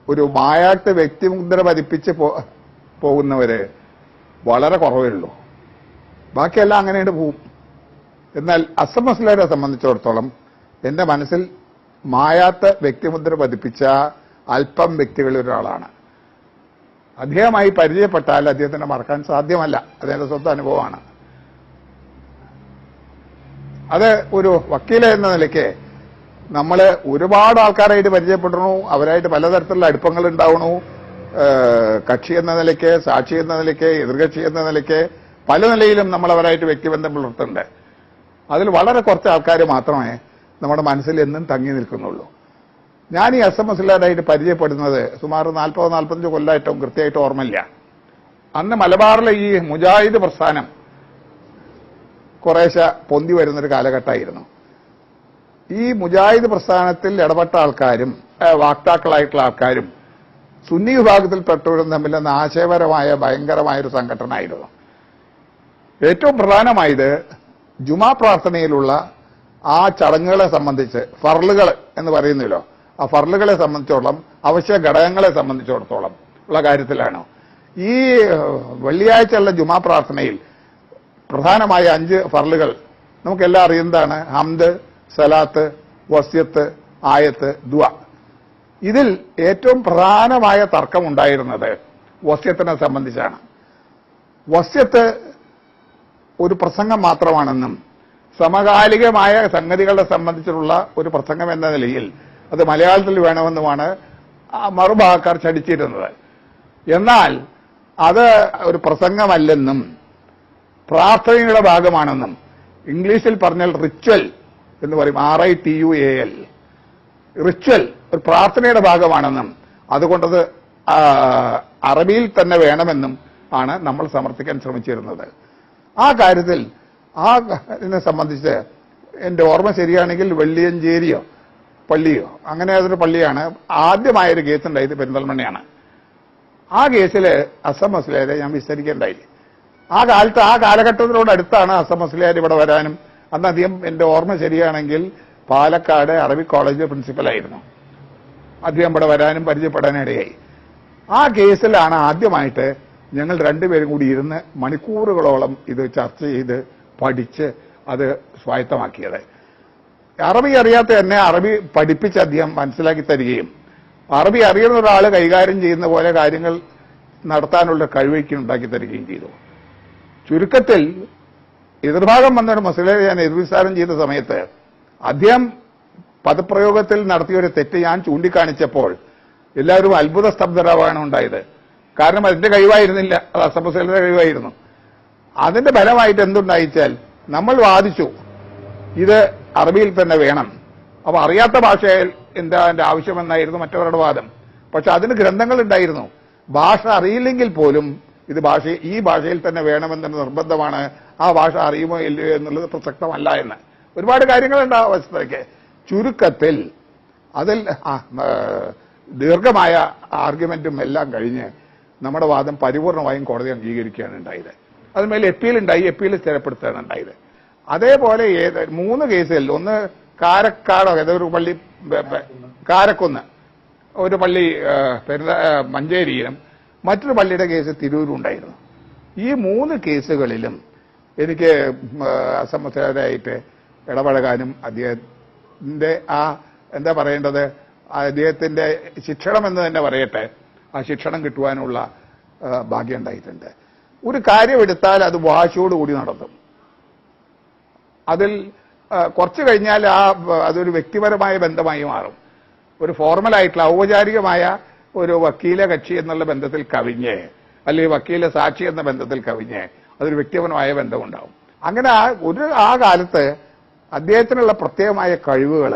ഒരു മായാട്ട് വ്യക്തിമുദ്ര പതിപ്പിച്ച് പോകുന്നവര് വളരെ കുറവേ ഉള്ളൂ. ബാക്കിയെല്ലാം അങ്ങനെയായിട്ട് പോവും. എന്നാൽ അസം മുസ്ലിയാരെ സംബന്ധിച്ചിടത്തോളം എന്റെ മനസ്സിൽ മായാത്ത വ്യക്തിമുദ്ര പതിപ്പിച്ച അല്പം വ്യക്തികളിൽ ഒരാളാണ്. അദ്ദേഹമായി പരിചയപ്പെട്ടാൽ അദ്ദേഹത്തിന് മറക്കാൻ സാധ്യമല്ല. അദ്ദേഹത്തിന്റെ സ്വന്തം അനുഭവമാണ്. അത് ഒരു വക്കീല എന്ന നിലയ്ക്ക് നമ്മൾ ഒരുപാട് ആൾക്കാരായിട്ട് പരിചയപ്പെടണു, അവരായിട്ട് പലതരത്തിലുള്ള അടുപ്പങ്ങൾ ഉണ്ടാവണു. കക്ഷി എന്ന നിലയ്ക്ക്, സാക്ഷി എന്ന നിലയ്ക്ക്, എതിർകക്ഷി എന്ന നിലയ്ക്ക് പല നിലയിലും നമ്മൾ അവരായിട്ട് വ്യക്തിബന്ധം പുലർത്തുന്നുണ്ട്. അതിൽ വളരെ കുറച്ച് ആൾക്കാർ മാത്രമേ നമ്മുടെ മനസ്സിൽ എന്നും തങ്ങി നിൽക്കുന്നുള്ളൂ. ഞാൻ ഈ അസം മുസ്ലിയാരായിട്ട് പരിചയപ്പെടുന്നത് സുമാർ 40-45 കൊല്ലമായിട്ടും കൃത്യമായിട്ട് ഓർമ്മയില്ല. അന്ന് മലബാറിലെ ഈ മുജാഹിദ് പ്രസ്ഥാനം കുറേശ്ശെ പൊന്തി വരുന്നൊരു കാലഘട്ടമായിരുന്നു. ഈ മുജാഹിദ് പ്രസ്ഥാനത്തിൽ ഇടപെട്ട ആൾക്കാരും വാക്താക്കളായിട്ടുള്ള ആൾക്കാരും സുന്നി വിഭാഗത്തിൽപ്പെട്ടവരും തമ്മിൽ ആശയപരമായ ഭയങ്കരമായൊരു സംഘടനയായിരുന്നു. ഏറ്റവും പ്രധാനമായത് ജുമാ പ്രാർത്ഥനയിലുള്ള ആ ചടങ്ങുകളെ സംബന്ധിച്ച് ഫർളുകൾ എന്ന് പറയുന്നല്ലോ, ആ ഫർളുകളെ സംബന്ധിച്ചോളം അവശ്യ ഘടകങ്ങളെ സംബന്ധിച്ചിടത്തോളം ഉള്ള കാര്യത്തിലാണ്. ഈ വെള്ളിയാഴ്ചയുള്ള ജുമാ പ്രാർത്ഥനയിൽ പ്രധാനമായ 5 ഫർളുകൾ നമുക്കെല്ലാം അറിയുന്നതാണ്. ഹംദ്, സലാത്ത്, വസ്യത്ത്, ആയത്ത്, ദുആ. ഇതിൽ ഏറ്റവും പ്രധാനമായ തർക്കമുണ്ടായിരുന്നത് വസ്യത്തിനെ സംബന്ധിച്ചാണ്. വസ്യത്ത് ഒരു പ്രസംഗം മാത്രമാണെന്നും സമകാലികമായ സംഗതികളെ സംബന്ധിച്ചിട്ടുള്ള ഒരു പ്രസംഗം എന്ന നിലയിൽ അത് മലയാളത്തിൽ വേണമെന്നുമാണ് മറുഭാഗക്കാർ ചടിച്ചിരുന്നത്. എന്നാൽ അത് ഒരു പ്രസംഗമല്ലെന്നും പ്രാർത്ഥനയുടെ ഭാഗമാണെന്നും ഇംഗ്ലീഷിൽ പറഞ്ഞാൽ റിച്വൽ എന്ന് പറയും, RITUAL, റിച്വൽ ഒരു പ്രാർത്ഥനയുടെ ഭാഗമാണെന്നും അതുകൊണ്ടത് അറബിയിൽ തന്നെ വേണമെന്നും ആണ് നമ്മൾ സമർത്ഥിക്കാൻ ശ്രമിച്ചിരുന്നത്. ആ കാര്യത്തിൽ ഇതിനെ സംബന്ധിച്ച് എന്റെ ഓർമ്മ ശരിയാണെങ്കിൽ വെള്ളിയഞ്ചേരിയോ പള്ളിയോ അങ്ങനെ അതൊരു പള്ളിയാണ് ആദ്യമായൊരു കേസ് ഉണ്ടായത്. പെരിന്തൽമണ്ണയാണ്. ആ കേസിൽ അസം മുസ്ലിയാരെ ഞാൻ വിസ്തരിക്കേണ്ടായി. ആ കാലഘട്ടത്തിനോടടുത്താണ് അസം മുസ്ലിയാർ ഇവിടെ വരാനും, അന്ന് അധികം എന്റെ ഓർമ്മ ശരിയാണെങ്കിൽ പാലക്കാട് അറബിക് കോളേജ് പ്രിൻസിപ്പലായിരുന്നു. അദ്ദേഹം ഇവിടെ വരാനും പരിചയപ്പെടാനിടയായി. ആ കേസിലാണ് ആദ്യമായിട്ട് ഞങ്ങൾ രണ്ടുപേരും കൂടി ഇരുന്ന് മണിക്കൂറുകളോളം ഇത് ചർച്ച ചെയ്ത് പഠിച്ച് അത് സ്വായത്തമാക്കിയത്. അറബി അറിയാത്ത എന്നെ അറബി പഠിപ്പിച്ച് അദ്ദേഹം മനസ്സിലാക്കി തരികയും അറബി അറിയുന്ന ഒരാൾ കൈകാര്യം ചെയ്യുന്ന പോലെ കാര്യങ്ങൾ നടത്താനുള്ള കഴിവേക്ക് ഉണ്ടാക്കി തരികയും ചെയ്തു. ചുരുക്കത്തിൽ എതിർഭാഗം വന്നൊരു മുസ്ലിം ഞാൻ എതിർവിസ്താരം ചെയ്ത സമയത്ത് അദ്ദേഹം പദപ്രയോഗത്തിൽ നടത്തിയൊരു തെറ്റ് ഞാൻ ചൂണ്ടിക്കാണിച്ചപ്പോൾ എല്ലാവരും അത്ഭുത സ്തബ്ധരാവാണ് ഉണ്ടായത്. കാരണം അതിന്റെ കഴിവായിരുന്നില്ല, അത് അസം മുസ്ലിയുടെ കഴിവായിരുന്നു. അതിന്റെ ഫലമായിട്ട് എന്തുണ്ടായിച്ചാൽ നമ്മൾ വാദിച്ചു ഇത് അറബിയിൽ തന്നെ വേണം, അപ്പൊ അറിയാത്ത ഭാഷയിൽ എന്താ അതിന്റെ ആവശ്യമെന്നായിരുന്നു മറ്റവരുടെ വാദം. പക്ഷെ അതിന് ഗ്രന്ഥങ്ങൾ ഉണ്ടായിരുന്നു. ഭാഷ അറിയില്ലെങ്കിൽ പോലും ഇത് ഈ ഭാഷയിൽ തന്നെ വേണമെന്ന നിർബന്ധമാണ്. ആ ഭാഷ അറിയുമോ ഇല്ലയോ എന്നുള്ളത് പ്രസക്തമല്ല എന്ന് ഒരുപാട് കാര്യങ്ങളുണ്ട് ആ അവസ്ഥയ്ക്ക്. ചുരുക്കത്തിൽ അതിൽ ദീർഘമായ ആർഗ്യുമെന്റും എല്ലാം കഴിഞ്ഞ് നമ്മുടെ വാദം പരിപൂർണമായും കോടതി അംഗീകരിക്കുകയാണ് ഉണ്ടായത്. അതിന്മേൽ അപ്പീൽ ഉണ്ടായി, അപ്പീൽ സ്ഥിരപ്പെടുത്തുകയാണ് ഉണ്ടായത്. അതേപോലെ 3 കേസുകളിൽ, ഒന്ന് കാരക്കാടോ ഏതൊരു പള്ളി, കാരക്കുന്ന് ഒരു പള്ളി മഞ്ചേരിയിലും, മറ്റൊരു പള്ളിയുടെ കേസ് തിരൂരും ഉണ്ടായിരുന്നു. ഈ 3 കേസുകളിലും എനിക്ക് അസംബന്ധമായിട്ട് ഇടപഴകാനും അദ്ദേഹത്തിന്റെ എന്താ പറയേണ്ടത്, അദ്ദേഹത്തിന്റെ ശിക്ഷണം എന്ന് തന്നെ പറയട്ടെ, ആ ശിക്ഷണം കിട്ടുവാനുള്ള ഭാഗ്യം ഉണ്ടായിട്ടുണ്ട്. ഒരു കാര്യം എടുത്താൽ അത് വാശിയോടുകൂടി നടത്തും. അതിൽ കുറച്ചു കഴിഞ്ഞാൽ അതൊരു വ്യക്തിപരമായ ബന്ധമായി മാറും. ഒരു ഫോർമലായിട്ടുള്ള ഔപചാരികമായ ഒരു വക്കീല കക്ഷി എന്നുള്ള ബന്ധത്തിൽ കവിഞ്ഞ്, അല്ലെങ്കിൽ വക്കീല സാക്ഷി എന്ന ബന്ധത്തിൽ കവിഞ്ഞ് അതൊരു വ്യക്തിപരമായ ബന്ധമുണ്ടാവും. അങ്ങനെ ആ കാലത്ത് അദ്ദേഹത്തിനുള്ള പ്രത്യേകമായ കഴിവുകൾ,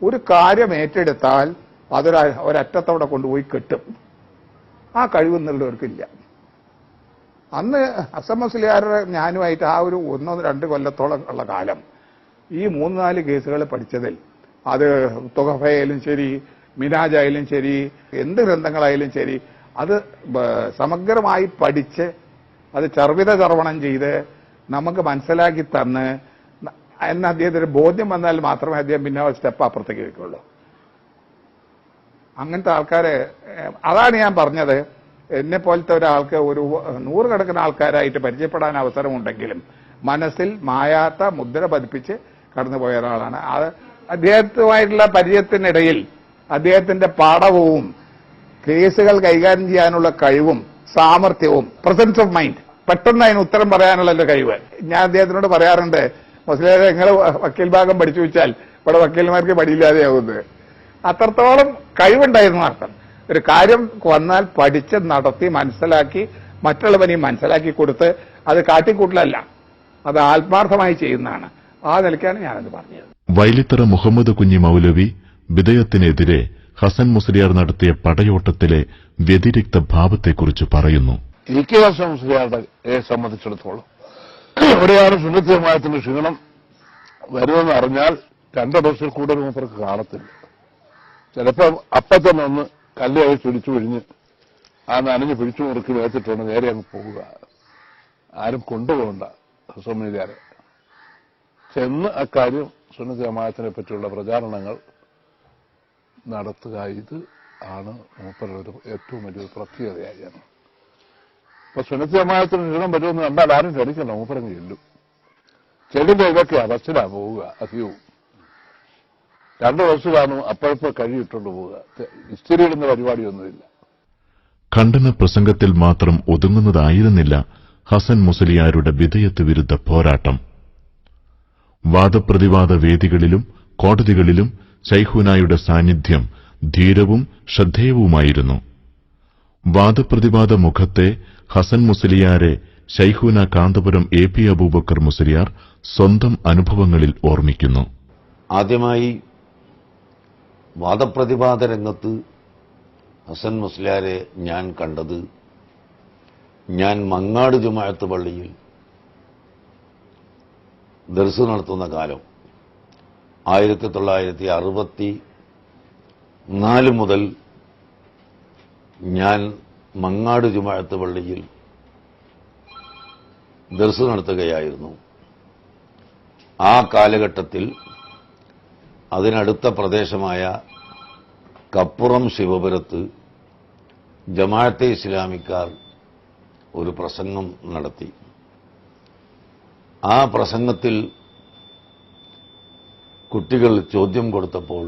ഒരു കാര്യം ഏറ്റെടുത്താൽ ഒരറ്റത്തവിടെ കൊണ്ടുപോയി കെട്ടും. ആ കഴിവ് എന്നുള്ളവർക്കില്ല. അന്ന് ഹസൻ മുസ്ലിയാരുടെ ഞാനുമായിട്ട് ആ ഒരു 1-2 കൊല്ലത്തോളം ഉള്ള കാലം ഈ 3-4 കേസുകൾ പഠിച്ചതിൽ, അത് തുഹഫയായാലും ശരി, മിനാജായാലും ശരി, എന്ത് ഗ്രന്ഥങ്ങളായാലും ശരി, അത് സമഗ്രമായി പഠിച്ച് അത് ചർവണം ചെയ്ത് നമുക്ക് മനസ്സിലാക്കി തന്ന് എന്ന് അദ്ദേഹത്തിന് ബോധ്യം വന്നാൽ മാത്രമേ അദ്ദേഹം പിന്നെ സ്റ്റെപ്പ് അപ്പുറത്തേക്ക് വയ്ക്കുള്ളൂ. അങ്ങനത്തെ ആൾക്കാരെ, അതാണ് ഞാൻ പറഞ്ഞത്, എന്നെ പോലത്തെ ഒരാൾക്ക് ഒരു 100 കണക്കിന് ആൾക്കാരായിട്ട് പരിചയപ്പെടാൻ അവസരമുണ്ടെങ്കിലും മനസ്സിൽ മായാത്ത മുദ്ര പതിപ്പിച്ച് കടന്നുപോയ ഒരാളാണ്. അദ്ദേഹത്തുമായിട്ടുള്ള പരിചയത്തിനിടയിൽ അദ്ദേഹത്തിന്റെ പാഠവും കേസുകൾ കൈകാര്യം ചെയ്യാനുള്ള കഴിവും സാമർഥ്യവും പ്രസൻസ് ഓഫ് മൈൻഡ്, പെട്ടെന്ന് അതിന് ഉത്തരം പറയാനുള്ള കഴിവ്. ഞാൻ അദ്ദേഹത്തിനോട് പറയാറുണ്ട്, മുസ്ലിം നിങ്ങൾ വക്കീൽ ഭാഗം പഠിച്ചു വെച്ചാൽ ഇവിടെ വക്കീൽമാർക്ക് പടിയില്ലാതെയാവുന്നത്. അത്രത്തോളം കഴിവുണ്ടായിരുന്നു അർത്ഥം. ഒരു കാര്യം വന്നാൽ പഠിച്ച് നടത്തി മനസ്സിലാക്കി മറ്റുള്ളവനെയും മനസ്സിലാക്കി കൊടുത്ത് അത് കാട്ടിക്കൂട്ടലല്ല, അത് ആത്മാർത്ഥമായി ചെയ്യുന്നതാണ്. ആ നിലയ്ക്കാണ് ഞാനത് പറഞ്ഞത്. വൈലിത്തറ മുഹമ്മദ് കുഞ്ഞി മൗലവി ബിദഅത്തിനെതിരെ ഹസൻ മുസ്ലിയാർ നടത്തിയ പടയോട്ടത്തിലെ വ്യതിരിക്ത ഭാവത്തെക്കുറിച്ച് പറയുന്നു. ഇ.കെ. ഹസൻ മുസ്ലിയാരെ സംബന്ധിച്ചിടത്തോളം ഒരാൾ സുന്നത്ത് ജമാഅത്തിന്റെ ക്ഷീണം വരുമെന്ന് അറിഞ്ഞാൽ 2 ബസ്സിൽ കൂടുതൽ മൂപ്പർക്ക് കാണത്തില്ല. ചിലപ്പോൾ അപ്പത്തന്നെ ഒന്ന് കല്ലായി പിടിച്ചു ഒഴിഞ്ഞ് ആ നനഞ്ഞ് പിടിച്ചു മുറുക്കി വേത്തിട്ടുണ്ട് നേരെ അങ്ങ് പോവുക. ആരും കൊണ്ടുപോകണ്ട ഹസൻ മുസ്ലിയാരെ. ചെന്ന് അക്കാര്യം സുന്നത്ത് ജമാഅത്തിനെ പറ്റിയുള്ള പ്രചാരണങ്ങൾ നടത്തുക, ഇത് ആണ് മൂപ്പരുടെ ഏറ്റവും വലിയൊരു പ്രത്യേകതയായിരുന്നു. ഇപ്പൊ സുന്നത്ത് ജമാഅത്തിന് ക്ഷീണം വരുമെന്ന് കണ്ടാൽ ആരും ക്ഷണിക്കണ്ട, മൂപ്പരങ്ങ് ചെല്ലും. ചെല്ലുമ്പോൾ ഇതൊക്കെയാ ബസ്സിലാ പോവുക. അധികവും 2 ബസ് കാണും, അപ്പോഴപ്പോ കഴിയിട്ടുകൊണ്ട് പോവുക. ഇസ്തിരിയിടുന്ന പരിപാടിയൊന്നുമില്ല. ഖണ്ഡന പ്രസംഗത്തിൽ മാത്രം ഒതുങ്ങുന്നതായിരുന്നില്ല ഹസൻ മുസ്ലിയാരുടെ ബിദഅത്ത് വിരുദ്ധ പോരാട്ടം. വാദപ്രതിവാദ വേദികളിലും കോടതികളിലും ശൈഖുനായുടെ സാന്നിധ്യം ധീരവും ശ്രദ്ധേയവുമായിരുന്നു. വാദപ്രതിവാദ മുഖത്തെ ഹസൻ മുസ്ലിയാരെ ശൈഖുന കാന്തപുരം AP അബൂബക്കർ മുസ്ലിയാർ സ്വന്തം അനുഭവങ്ങളിൽ ഓർമ്മിക്കുന്നു. ആദ്യമായി വാദപ്രതിവാദ രംഗത്ത് ഹസൻ മുസ്ലിയാരെ ഞാൻ കണ്ടത് ഞാൻ മങ്ങാട് ജുമാഅത്ത് പള്ളിയിൽ ദർസ് നടത്തുന്ന കാലം 1964 മുതൽ ഞാൻ മങ്ങാട് ജുമാഅത്ത് പള്ളിയിൽ ദർസ് നടത്തുകയായിരുന്നു. ആ കാലഘട്ടത്തിൽ അതിനടുത്ത പ്രദേശമായ കപ്പുറം ശിവപുരത്ത് ജമാഅത്തെ ഇസ്ലാമിക്കാർ ഒരു പ്രസംഗം നടത്തി. ആ പ്രസംഗത്തിൽ കുട്ടികൾ ചോദ്യം കൊടുത്തപ്പോൾ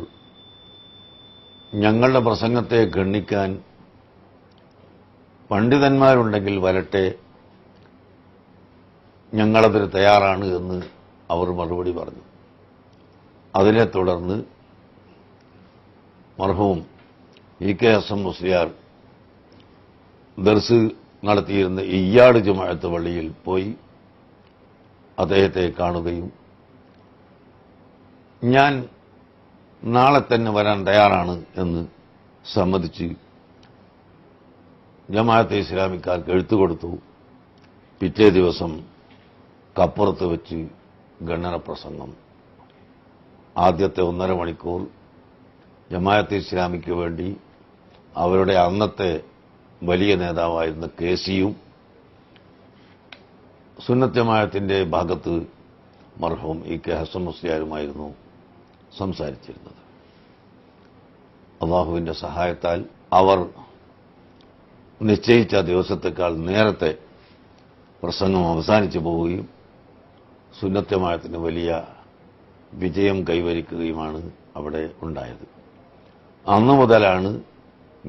ഞങ്ങളുടെ പ്രസംഗത്തെ ഗണ്ണിക്കാൻ പണ്ഡിതന്മാരുണ്ടെങ്കിൽ വരട്ടെ, ഞങ്ങളതിന് തയ്യാറാണ് എന്ന് അവർ മറുപടി പറഞ്ഞു. അതിനെ തുടർന്ന് മർഹൂം ഇ.കെ. ഹസൻ മുസ്ലിയാർ ദർസ് നടത്തിയിരുന്ന ഇയ്യാട് ജമാഅത്ത് പള്ളിയിൽ പോയി അദ്ദേഹത്തെ കാണുകയും ഞാൻ നാളെ തന്നെ വരാൻ തയ്യാറാണ് എന്ന് സമ്മതിച്ച് ജമാഅത്തെ ഇസ്ലാമിക്കാർക്ക് എഴുത്തു കൊടുത്തു. പിറ്റേ ദിവസം കപ്പുറത്ത് വെച്ച് ഗണ്ണന പ്രസംഗം. ആദ്യത്തെ 1.5 മണിക്കൂർ ജമാഅത്തെ ഇസ്ലാമിക്ക് വേണ്ടി അവരുടെ അന്നത്തെ വലിയ നേതാവായിരുന്ന കേസിയും സുന്നത്ത് ഭാഗത്ത് മർഹൂം ഇ.കെ. ഹസൻ മുസ്ലിയാരുമായിരുന്നു സംസാരിച്ചിരുന്നത്. അള്ളാഹുവിന്റെ സഹായത്താൽ അവർ നിശ്ചയിച്ച ദിവസത്തേക്കാൾ നേരത്തെ പ്രസംഗം അവസാനിച്ചു പോവുകയും സുന്നത്ത് വലിയ വിജയം കൈവരിക്കുകയുമാണ് അവിടെ ഉണ്ടായത്. അന്നു മുതലാണ്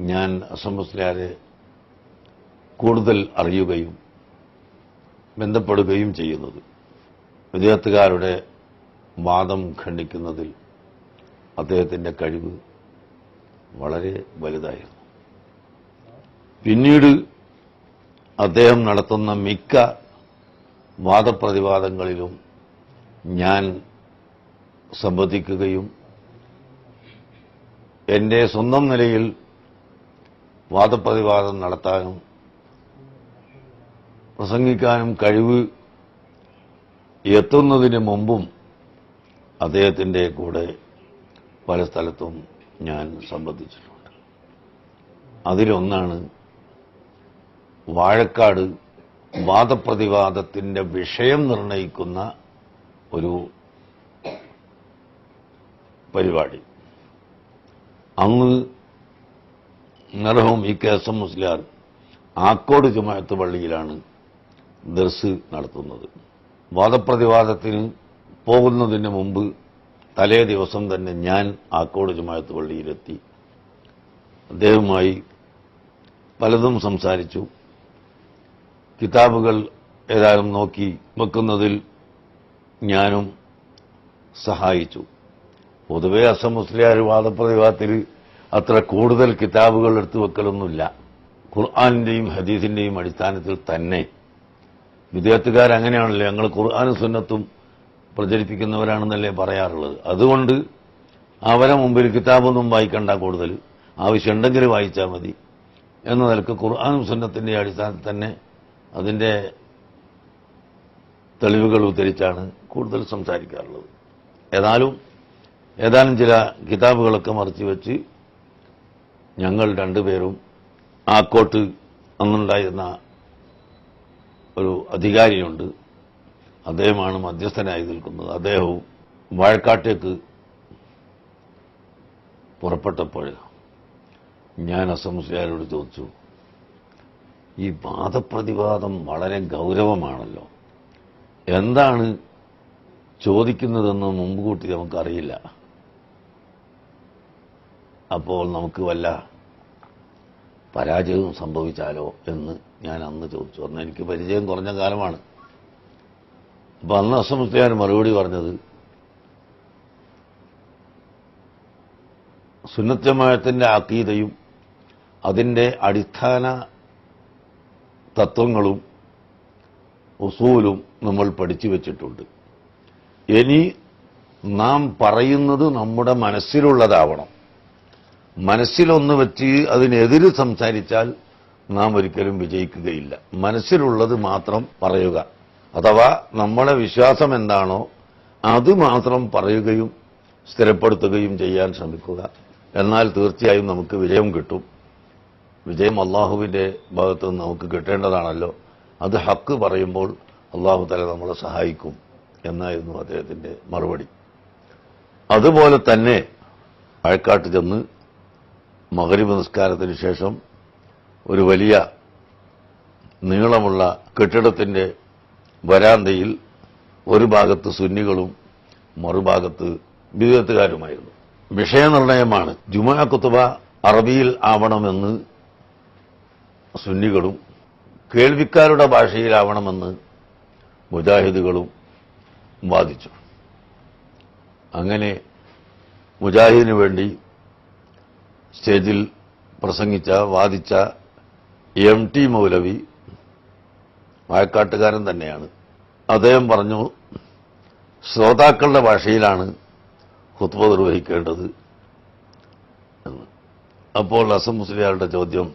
ഞാൻ ഹസൻ മുസ്ലിയാരെ കൂടുതൽ അറിയുകയും ബന്ധപ്പെടുകയും ചെയ്യുന്നത്. വിദേഹത്തുകാരുടെ വാദം ഖണ്ഡിക്കുന്നതിൽ അദ്ദേഹത്തിന്റെ കഴിവ് വളരെ വലുതായിരുന്നു. പിന്നീട് അദ്ദേഹം നടത്തുന്ന മിക്ക വാദപ്രതിവാദങ്ങളിലും ഞാൻ സംബന്ധിക്കുകയും എന്റെ സ്വന്തം നിലയിൽ വാദപ്രതിവാദം നടത്താനും പ്രസംഗിക്കാനും കഴിവ് എത്തുന്നതിന് മുമ്പും അദ്ദേഹത്തിന്റെ കൂടെ പല സ്ഥലത്തും ഞാൻ സംബന്ധിച്ചിട്ടുണ്ട്. അതിലൊന്നാണ് വാഴക്കാട് വാദപ്രതിവാദത്തിന്റെ വിഷയം നിർണയിക്കുന്ന ഒരു പരിപാടി. അന്ന് മർഹൂം ഇ.കെ. ഹസൻ മുസ്ലിയാർ ആക്കോട് ജുമാഅത്ത് പള്ളിയിലാണ് ദർസ് നടത്തുന്നത്. വാദപ്രതിവാദത്തിന് പോകുന്നതിന് മുമ്പ് തലേ ദിവസം തന്നെ ഞാൻ ആക്കോട് ജുമാഅത്ത് പള്ളിയിലെത്തി അദ്ദേഹവുമായി പലതും സംസാരിച്ചു. കിതാബുകൾ ഏതായാലും നോക്കി വെക്കുന്നതിൽ ഞാനും സഹായിച്ചു. പൊതുവെ ഹസൻ മുസ്ലിയാർ വാദപ്രതിവാദത്തിൽ അത്ര കൂടുതൽ കിതാബുകൾ എടുത്തു വെക്കലൊന്നുമില്ല. ഖുർആാനിന്റെയും ഹദീസിന്റെയും അടിസ്ഥാനത്തിൽ തന്നെ വിദേഹത്തുകാരങ്ങനെയാണല്ലോ, ഞങ്ങൾ ഖുർആാനും സുന്നത്തും പ്രചരിപ്പിക്കുന്നവരാണെന്നല്ലേ പറയാറുള്ളത്. അതുകൊണ്ട് അവരെ മുമ്പിൽ കിതാബൊന്നും വായിക്കണ്ട, കൂടുതൽ ആവശ്യമുണ്ടെങ്കിൽ വായിച്ചാൽ മതി എന്ന നിലക്ക് ഖുർആാനും സുന്നത്തിന്റെ അടിസ്ഥാനത്തിൽ തന്നെ അതിന്റെ തെളിവുകൾ ഉദ്ധരിച്ചാണ് കൂടുതൽ സംസാരിക്കാറുള്ളത്. ഏതാനും ചില കിതാബുകളൊക്കെ മറച്ചുവെച്ച് ഞങ്ങൾ രണ്ടുപേരും ആക്കോട്ട് അന്നുണ്ടായിരുന്ന ഒരു അധികാരിയുണ്ട്, അദ്ദേഹമാണ് മധ്യസ്ഥനായി നിൽക്കുന്നത്. അദ്ദേഹവും വാഴക്കാട്ടേക്ക് പുറപ്പെട്ടപ്പോൾ ഞാൻ ഹസൻ മുസ്ലിയാരോട് ചോദിച്ചു, ഈ വാദപ്രതിവാദം വളരെ ഗൗരവമാണല്ലോ, എന്താണ് ചോദിക്കുന്നതെന്ന് മുമ്പ് കൂട്ടി നമുക്കറിയില്ല. അപ്പോൾ നമുക്ക് വല്ല പരാജയവും സംഭവിച്ചാലോ എന്ന് ഞാൻ അന്ന് ചോദിച്ചു. അന്ന് എനിക്ക് പരിചയം കുറഞ്ഞ കാലമാണ്. അപ്പൊ അന്ന് ഹസൻ മുസ്ലിയാർ മറുപടി പറഞ്ഞത്, സുന്നത്ത് ജമാഅത്തിന്റെ അഖീദയും അതിന്റെ അടിസ്ഥാന തത്വങ്ങളും ഉസൂലും നമ്മൾ പഠിച്ചു വെച്ചിട്ടുണ്ട്. ഇനി നാം പറയുന്നത് നമ്മുടെ മനസ്സിലുള്ളതാവണം. മനസ്സിലൊന്ന് വെച്ച് അതിനെതിര് സംസാരിച്ചാൽ നാം ഒരിക്കലും വിജയിക്കുകയില്ല. മനസ്സിലുള്ളത് മാത്രം പറയുക, അഥവാ നമ്മുടെ വിശ്വാസം എന്താണോ അത് മാത്രം പറയുകയും സ്ഥിരപ്പെടുത്തുകയും ചെയ്യാൻ ശ്രമിക്കുക. എന്നാൽ തീർച്ചയായും നമുക്ക് വിജയം കിട്ടും. വിജയം അള്ളാഹുവിന്റെ ഭാഗത്ത് നിന്ന് നമുക്ക് കിട്ടേണ്ടതാണല്ലോ. അത് ഹക്ക് പറയുമ്പോൾ അള്ളാഹു തആല നമ്മളെ സഹായിക്കും എന്നായിരുന്നു അദ്ദേഹത്തിന്റെ മറുപടി. അതുപോലെ തന്നെ വാഴക്കാട്ട് ചെന്ന് മഗ്രിബ് നിസ്കാരത്തിന് ശേഷം ഒരു വലിയ നീളമുള്ള കെട്ടിടത്തിന്റെ വരാന്തയിൽ ഒരു ഭാഗത്ത് സുന്നികളും മറുഭാഗത്ത് ബിദ്അത്തുകാരുമായിരുന്നു. വിഷയനിർണയമാണ്. ജുമുഅ ഖുതുബ അറബിയിൽ ആവണമെന്ന് സുന്നികളും കേൾവിക്കാരുടെ ഭാഷയിലാവണമെന്ന് മുജാഹിദുകളും വാദിച്ചു. അങ്ങനെ മുജാഹിദിനു വേണ്ടി സ്റ്റേജിൽ വാദിച്ച എം.ടി. മൗലവി വാഴക്കാട്ടുകാരൻ തന്നെയാണ്. അദ്ദേഹം പറഞ്ഞു, ശ്രോതാക്കളുടെ ഭാഷയിലാണ് ഖുത്ബ നിർവഹിക്കേണ്ടത് എന്ന്. അപ്പോൾ ഹസൻ മുസ്ലിയാരുടെ ചോദ്യം,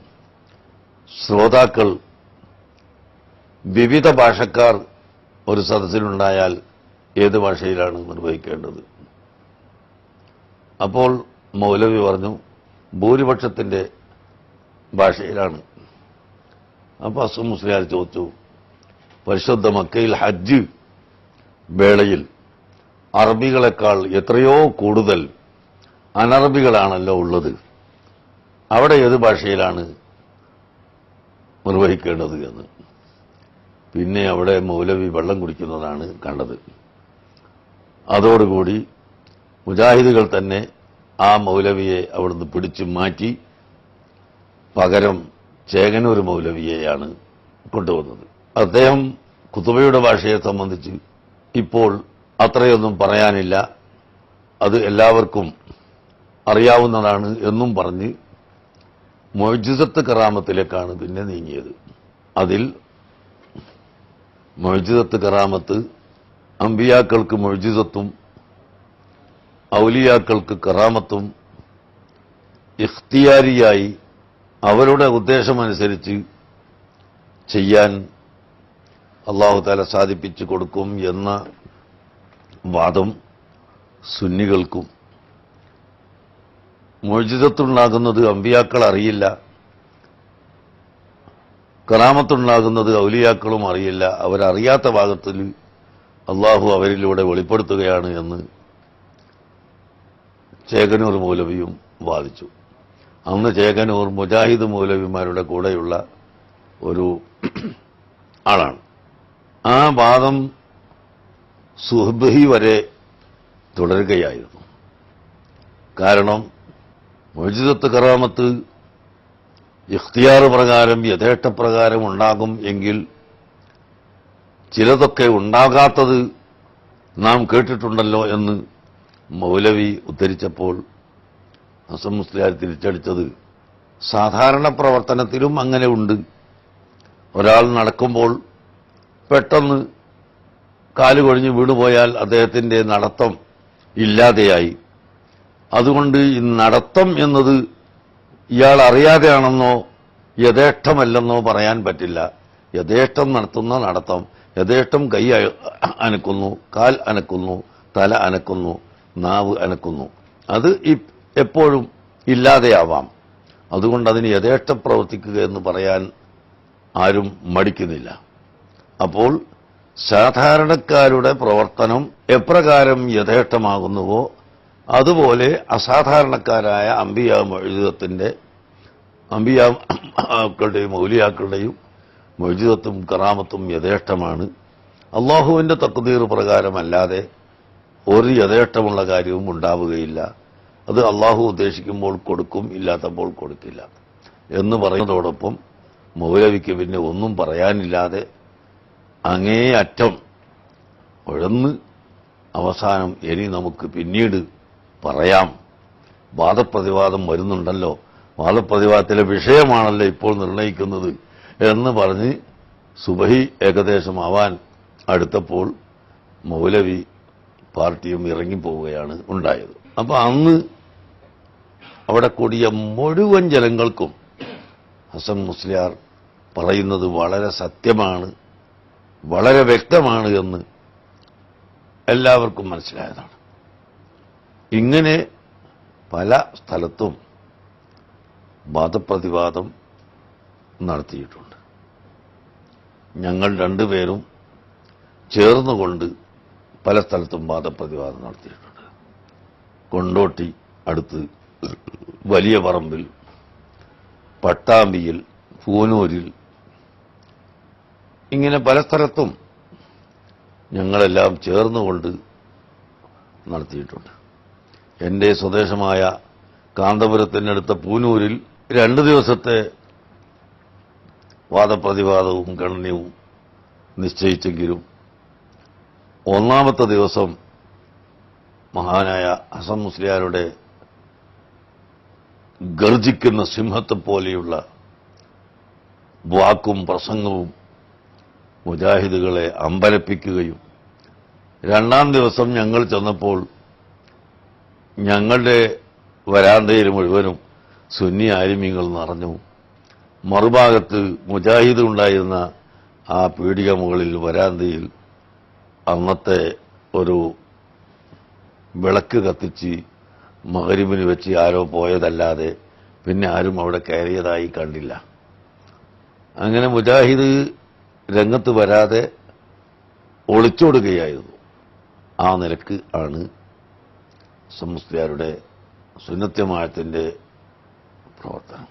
ശ്രോതാക്കൾ വിവിധ ഭാഷക്കാർ ഒരു സദസ്സിലുണ്ടായാൽ ഏത് ഭാഷയിലാണ് നിർവഹിക്കേണ്ടത്? അപ്പോൾ മൗലവി പറഞ്ഞു, ഭൂരിപക്ഷത്തിന്റെ ഭാഷയിലാണ് അപ്പോൾ ഹസൻ മുസ്ലിയാർ ചോദിച്ചു, പരിശുദ്ധ മക്കയിൽ ഹജ്ജ് വേളയിൽ അറബികളെക്കാൾ എത്രയോ കൂടുതൽ അനറബികളാണല്ലോ ഉള്ളത്, അവിടെ ഏത് ഭാഷയിലാണ് നിർവഹിക്കേണ്ടത് എന്ന്. പിന്നെ അവിടെ മൗലവി വെള്ളം കുടിക്കുന്നതാണ് കണ്ടത്. അതോടുകൂടി മുജാഹിദുകൾ തന്നെ ആ മൗലവിയെ അവിടുന്ന് പിടിച്ചു മാറ്റി പകരം ചേകനൂർ മൗലവിയെയാണ് കൊണ്ടുവന്നത്. അദ്ദേഹം കുതുബയുടെ ഭാഷയെ സംബന്ധിച്ച് ഇപ്പോൾ അത്രയൊന്നും പറയാനില്ല, അത് എല്ലാവർക്കും അറിയാവുന്നതാണ് എന്നും പറഞ്ഞ് മുഅ്ജിസത്ത് കറാമത്തിലേക്കാണ് പിന്നെ നീങ്ങിയത്. അതിൽ മുഅ്ജിസത്ത് കറാമത്ത് അമ്പിയാക്കൾക്ക് മുഅ്ജിസത്തും ഔലിയാക്കൾക്ക് കറാമത്തും ഇഖ്തിയാരിയായി അവരുടെ ഉദ്ദേശമനുസരിച്ച് ചെയ്യാൻ അല്ലാഹു തആല സാധിപ്പിച്ചു കൊടുക്കും എന്ന വാദം സുന്നികൾക്കും, മുഅ്ജിസത്തുണ്ടാകുന്നത് അമ്പിയാക്കൾ അറിയില്ല, കറാമത്തുണ്ടാകുന്നത് ഔലിയാക്കളും അറിയില്ല, അവരറിയാത്ത ഭാഗത്തിൽ അള്ളാഹു അവരിലൂടെ വെളിപ്പെടുത്തുകയാണ് എന്ന് ചേകനൂർ മൗലവിയും വാദിച്ചു. അന്ന് ചേകനൂർ മുജാഹിദ് മൗലവിമാരുടെ കൂടെയുള്ള ഒരു ആളാണ്. ആ വാദം സുഹ്ബഹി വരെ തുടരുകയായിരുന്നു. കാരണം മുഅ്ജിസത്ത് കറാമത്ത് ഇഖ്തിയാർ പ്രകാരം യഥേഷ്ടപ്രകാരം ഉണ്ടാകും എങ്കിൽ ചിലതൊക്കെ ഉണ്ടാകാത്തത് നാം കേട്ടിട്ടുണ്ടല്ലോ എന്ന് മൗലവി ഉദ്ധരിച്ചപ്പോൾ ഹസൻ മുസ്ലിയാർ തിരിച്ചടിച്ചത്, സാധാരണ പ്രവർത്തനത്തിലും അങ്ങനെ ഉണ്ട്. ഒരാൾ നടക്കുമ്പോൾ പെട്ടെന്ന് കാലുകൊഴിഞ്ഞ് വീണുപോയാൽ അദ്ദേഹത്തിന്റെ നടത്തം ഇല്ലാതെയായി. അതുകൊണ്ട് ഈ നടത്തം എന്നത് ഇയാൾ അറിയാതെയാണെന്നോ യഥേഷ്ടമല്ലെന്നോ പറയാൻ പറ്റില്ല. യഥേഷ്ടം നടത്തുന്ന നടത്തം, യഥേഷ്ടം കൈ അനക്കുന്നു, കാൽ അനക്കുന്നു, തല അനക്കുന്നു, നാവ് അനക്കുന്നു, അത് എപ്പോഴും ഇല്ലാതെയാവാം. അതുകൊണ്ട് അതിന് യഥേഷ്ടം പ്രവർത്തിക്കുക എന്ന് പറയാൻ ആരും മടിക്കുന്നില്ല. അപ്പോൾ സാധാരണക്കാരുടെ പ്രവർത്തനം എപ്രകാരം യഥേഷ്ടമാകുന്നുവോ അതുപോലെ അസാധാരണക്കാരായ അമ്പിയാക്കളുടെയും ഔലിയാക്കളുടെയും മുഅ്ജിസത്തും കറാമത്തും യഥേഷ്ടമാണ്. അള്ളാഹുവിന്റെ തഖ്ദീർ പ്രകാരമല്ലാതെ ഒരു യഥേഷ്ടമുള്ള കാര്യവും ഉണ്ടാവുകയില്ല. അത് അള്ളാഹു ഉദ്ദേശിക്കുമ്പോൾ കൊടുക്കും, ഇല്ലാത്തപ്പോൾ കൊടുക്കില്ല എന്ന് പറയുന്നതോടൊപ്പം മൗലവിക്ക് പിന്നെ ഒന്നും പറയാനില്ലാതെ അങ്ങേയറ്റം ഉഴന്ന് അവസാനം ഇനി നമുക്ക് പിന്നീട് പറയാം, വാദപ്രതിവാദം വരുന്നുണ്ടല്ലോ, വാദപ്രതിവാദത്തിലെ വിഷയമാണല്ലോ ഇപ്പോൾ നിർണയിക്കുന്നത് എന്ന് പറഞ്ഞ് സുബഹി ഏകദേശം ആവാൻ അടുത്തപ്പോൾ മൗലവി പാർട്ടിയും ഇറങ്ങിപ്പോവുകയാണ് ഉണ്ടായത്. അപ്പൊ അന്ന് അവിടെ കൂടിയ മുഴുവൻ ജനങ്ങൾക്കും ഹസൻ മുസ്ലിയാർ പറയുന്നത് വളരെ സത്യമാണ്, വളരെ വ്യക്തമാണ് എന്ന് എല്ലാവർക്കും മനസ്സിലായതാണ്. ഇങ്ങനെ പല സ്ഥലത്തും വാദപ്രതിവാദം നടത്തിയിട്ടുണ്ട്. ഞങ്ങൾ രണ്ടുപേരും ചേർന്നുകൊണ്ട് പല സ്ഥലത്തും വാദപ്രതിവാദം നടത്തിയിട്ടുണ്ട്. കൊണ്ടോട്ടി അടുത്ത്, വലിയ പറമ്പിൽ, പട്ടാമ്പിയിൽ, പൂനൂരിൽ, ഇങ്ങനെ പല സ്ഥലത്തും ഞങ്ങളെല്ലാം ചേർന്നുകൊണ്ട് നടത്തിയിട്ടുണ്ട്. എന്റെ സ്വദേശമായ കാന്തപുരത്തിനടുത്ത പൂനൂരിൽ 2 ദിവസത്തെ വാദപ്രതിവാദവും ഗണനയും നിശ്ചയിച്ചെങ്കിലും ഒന്നാമത്തെ ദിവസം മഹാനായ ഹസൻ മുസ്ലിയാരുടെ ഗർജിക്കുന്ന സിംഹത്തെപ്പോലെയുള്ള വാക്കും പ്രസംഗവും മുജാഹിദുകളെ അമ്പരപ്പിക്കുകയും, 2-ാം ദിവസം ഞങ്ങൾ ചെന്നപ്പോൾ ഞങ്ങളുടെ വരാന്തയിൽ മുഴുവനും സുന്നി ആലിമീങ്ങൾ നിറഞ്ഞു. മറുഭാഗത്ത് മുജാഹിദ് ഉണ്ടായിരുന്ന ആ പീടിക മുകളിൽ വരാന്തയിൽ അന്നത്തെ ഒരു വിളക്ക് കത്തിച്ച് മഗ്‌രിബിന് വെച്ച് ആരോ പോയതല്ലാതെ പിന്നെ ആരും അവിടെ കയറിയതായി കണ്ടില്ല. അങ്ങനെ മുജാഹിദ് രംഗത്ത് വരാതെ ഒളിച്ചോടുകയായിരുന്നു. ആ നിലക്ക് ആണ് മുസ്ലിയാരുടെ സുന്നത്ത് ജമാഅത്തിന്റെ പ്രവർത്തനം.